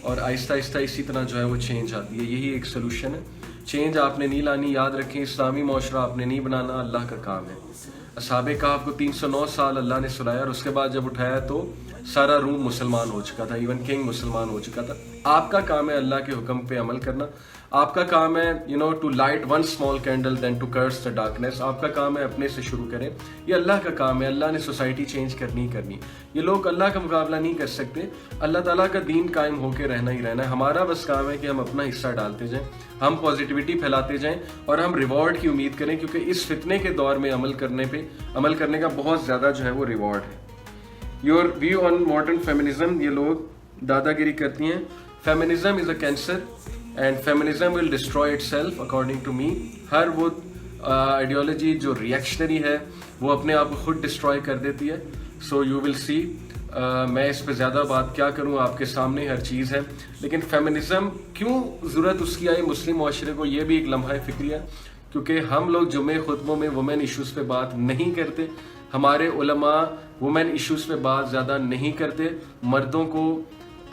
और आहिस्ता आहिस्ता इसी तरह जो है वो चेंज आती है। यही एक सोल्यूशन है। चेंज आपने नहीं लानी, याद रखें, इस्लामी माशरा आपने नहीं बनाना, अल्लाह का काम है। असहाबे कहफ को 309 साल अल्लाह ने सुलाया, और उसके बाद जब उठाया तो सारा रूम मुसलमान हो चुका था, इवन किंग मुसलमान हो चुका था। आपका काम है अल्लाह के हुक्म पे अमल करना, آپ کا کام ہے to light one small candle then to curse the darkness. آپ کا کام ہے اپنے سے شروع کریں. یہ اللہ کا کام ہے. اللہ نے سوسائٹی چینج کرنی یہ لوگ اللہ کا مقابلہ نہیں کر سکتے. اللہ تعالیٰ کا دین قائم ہو کے رہنا ہی رہنا ہے. ہمارا بس کام ہے کہ ہم اپنا حصہ ڈالتے جائیں, ہم پازیٹیوٹی پھیلاتے جائیں اور ہم ریوارڈ کی امید کریں, کیونکہ اس فتنے کے دور میں عمل کرنے کا بہت زیادہ جو ہے وہ ریوارڈ ہے. Your view on modern feminism, یہ لوگ دادا گیری کرتی ہیں. Feminism is a cancer and feminism will destroy itself according to me. ہر وہ آئیڈیالوجی جو ریئیکشنری ہے وہ اپنے آپ کو خود ڈسٹرائے کر دیتی ہے. سو یو ول سی. میں اس پہ زیادہ بات کیا کروں, آپ کے سامنے ہر چیز ہے. لیکن فیمنزم کیوں ضرورت اس کی آئی مسلم معاشرے کو, یہ بھی ایک لمحہ فکری ہے. کیونکہ ہم لوگ جمعے خطبوں میں وومن ایشوز پہ بات نہیں کرتے. ہمارے علماء وومن ایشوز پہ بات زیادہ نہیں کرتے. مردوں کو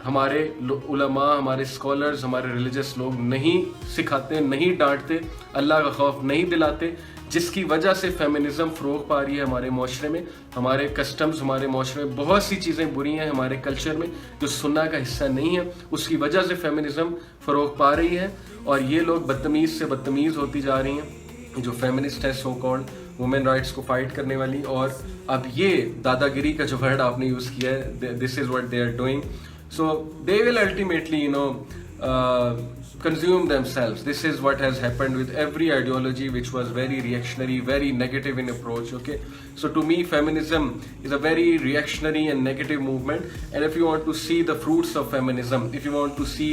ہمارے علماء, ہمارے اسکالرز, ہمارے ریلیجس لوگ نہیں سکھاتے, نہیں ڈانٹتے, اللہ کا خوف نہیں دلاتے, جس کی وجہ سے فیمنزم فروغ پا رہی ہے ہمارے معاشرے میں. ہمارے کسٹمز ہمارے معاشرے میں بہت سی چیزیں بری ہیں ہمارے کلچر میں جو سننا کا حصہ نہیں ہے. اس کی وجہ سے فیمنزم فروغ پا رہی ہے اور یہ لوگ بدتمیز سے بدتمیز ہوتی جا رہی ہیں جو فیمنسٹ ہے, سو کالڈ وومن رائٹس کو فائٹ کرنے والی. اور اب یہ دادا گیری کا جو ورڈ آپ نے یوز کیا ہے, this is what they are doing. So they will ultimately, consume themselves. This is what has happened with every ideology which was very reactionary, very negative in approach. Okay, so to me, feminism is a very reactionary and negative movement. And if you want to see the fruits of feminism, if you want to see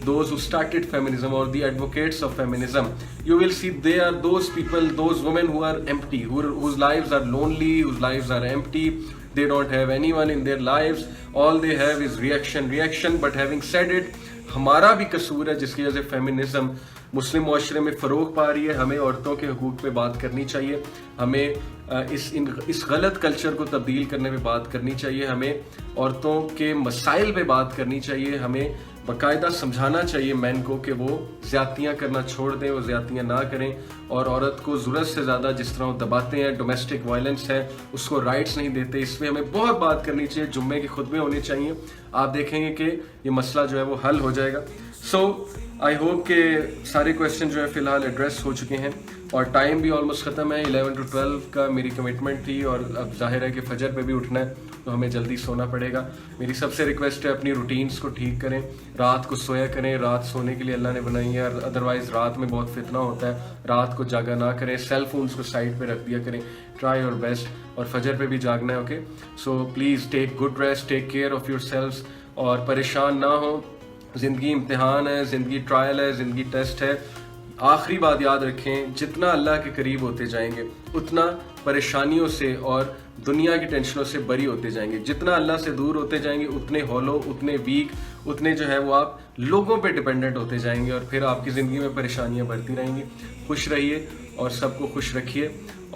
those who started feminism or the advocates of feminism, you will see they are those people, those women who are empty, whose lives are lonely, whose lives are empty. They don't have anyone in their lives. All they have is reaction. But having said it, ہمارا بھی قصور ہے جس کی وجہ سے feminism مسلم معاشرے میں فروغ پا رہی ہے. ہمیں عورتوں کے حقوق پہ بات کرنی چاہیے. ہمیں اس غلط کلچر کو تبدیل کرنے پہ بات کرنی چاہیے. ہمیں عورتوں کے مسائل پہ بات کرنی چاہیے. ہمیں باقاعدہ سمجھانا چاہیے مین کو کہ وہ زیادتیاں کرنا چھوڑ دیں, وہ زیادتیاں نہ کریں. اور عورت کو ضرورت سے زیادہ جس طرح وہ دباتے ہیں, ڈومیسٹک وائلنس ہے, اس کو رائٹس نہیں دیتے, اس پہ ہمیں بہت بات کرنی چاہیے. جمعے کے خطبے ہونے چاہیے. آپ دیکھیں گے کہ یہ مسئلہ جو ہے وہ حل ہو جائے گا. سو آئی ہوپ کہ سارے کویشچن جو ہے فی الحال ایڈریس ہو چکے ہیں اور ٹائم بھی آلموسٹ ختم ہے. 11 to 12 کا میری کمٹمنٹ تھی اور اب ظاہر ہے کہ فجر پہ بھی اٹھنا ہے تو ہمیں جلدی سونا پڑے گا. میری سب سے ریکویسٹ ہے اپنی روٹینس کو ٹھیک کریں, رات کو سویا کریں. رات سونے کے لیے اللہ نے بنائی ہے, ادروائز رات میں بہت فتنہ ہوتا ہے. رات کو جاگا نہ کریں, سیل فونس کو سائڈ پہ رکھ دیا کریں. Try your best. اور فجر پہ بھی جاگنا ہے. Okay, so please take good rest, take care of your سیلفس اور پریشان نہ ہوں. زندگی امتحان ہے, زندگی ٹرائل ہے, زندگی ٹیسٹ ہے. آخری بات یاد رکھیں, جتنا اللہ کے قریب ہوتے جائیں گے اتنا پریشانیوں سے اور دنیا کی ٹینشنوں سے بری ہوتے جائیں گے. جتنا اللہ سے دور ہوتے جائیں گے اتنے ہولو, اتنے ویک, اتنے جو ہے وہ آپ لوگوں پہ ڈپینڈنٹ ہوتے جائیں گے اور پھر آپ کی زندگی میں پریشانیاں بڑھتی رہیں گی. خوش رہیے اور سب کو خوش رکھیے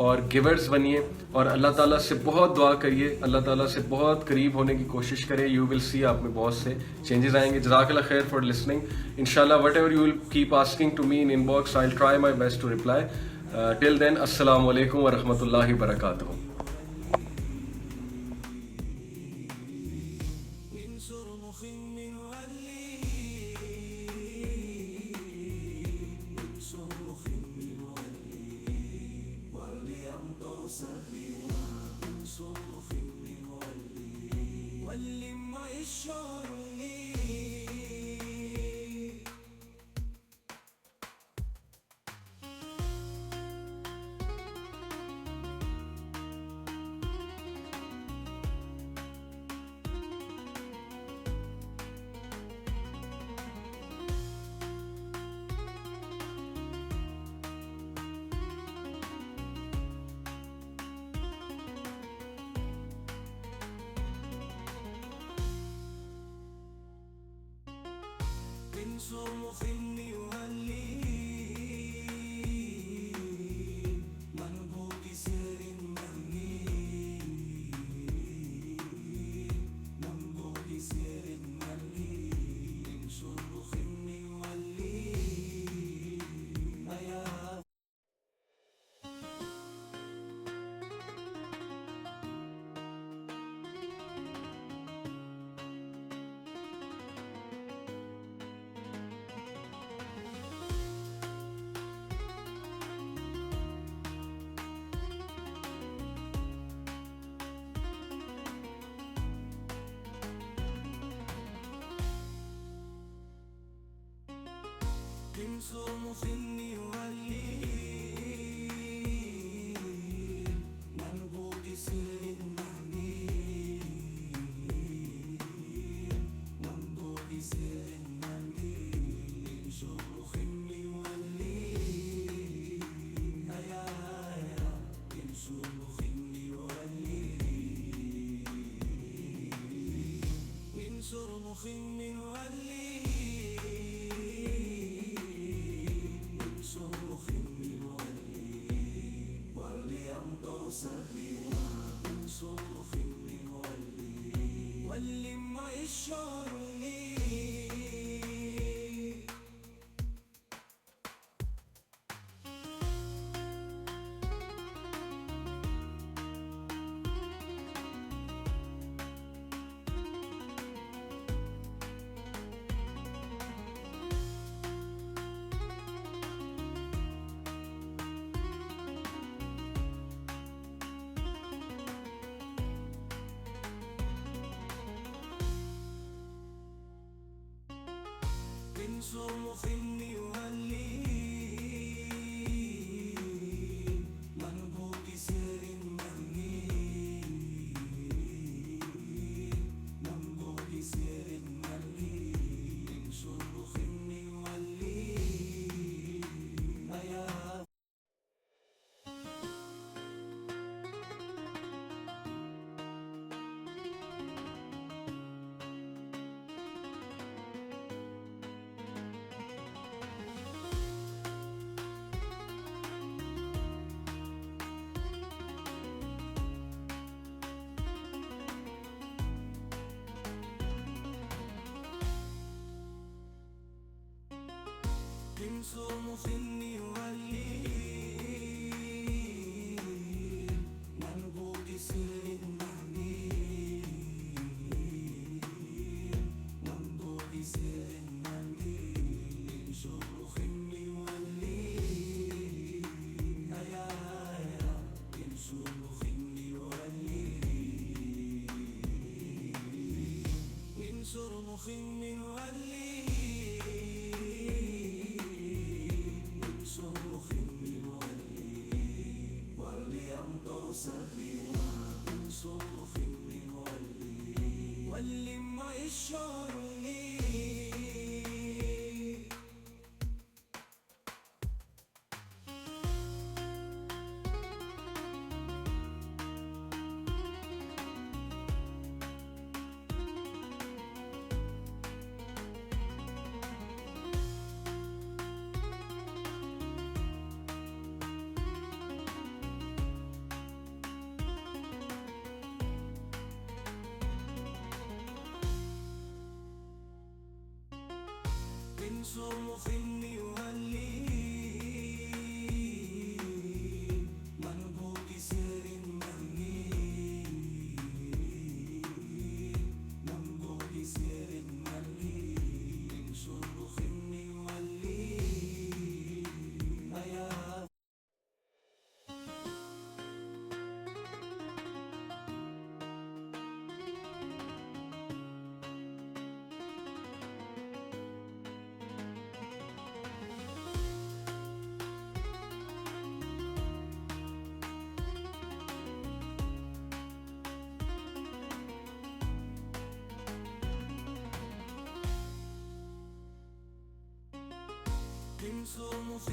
اور گیورز بنیے اور اللہ تعالیٰ سے بہت دعا کریے, اللہ تعالیٰ سے بہت قریب ہونے کی کوشش کریں. یو ول سی آپ میں بہت سے چینجز آئیں گے. جزاک اللہ خیر فار لسننگ. انشاءاللہ whatever you will keep asking to me in inbox, I will try my best to reply. Till then, السلام علیکم ورحمۃ اللہ وبرکاتہ. صنف يولي منبوذ سر مهني منبوذ سر مهني شروخ يولي يا من شروخ يولي من شروخ يولي واللي ما يشعرني من صنف يولي منبوذ سر مهني منبوذ سر مهني من صنف يولي يا من صنف يولي منبوذ سر مهني منبوذ سر مهني من شروخ يولي يا من شروخ يولي من شروخ يولي واللي ما يشعرني من صنف يولي منبوذ سر مهني منبوذ سر مهني من صنف يولي يا من صنف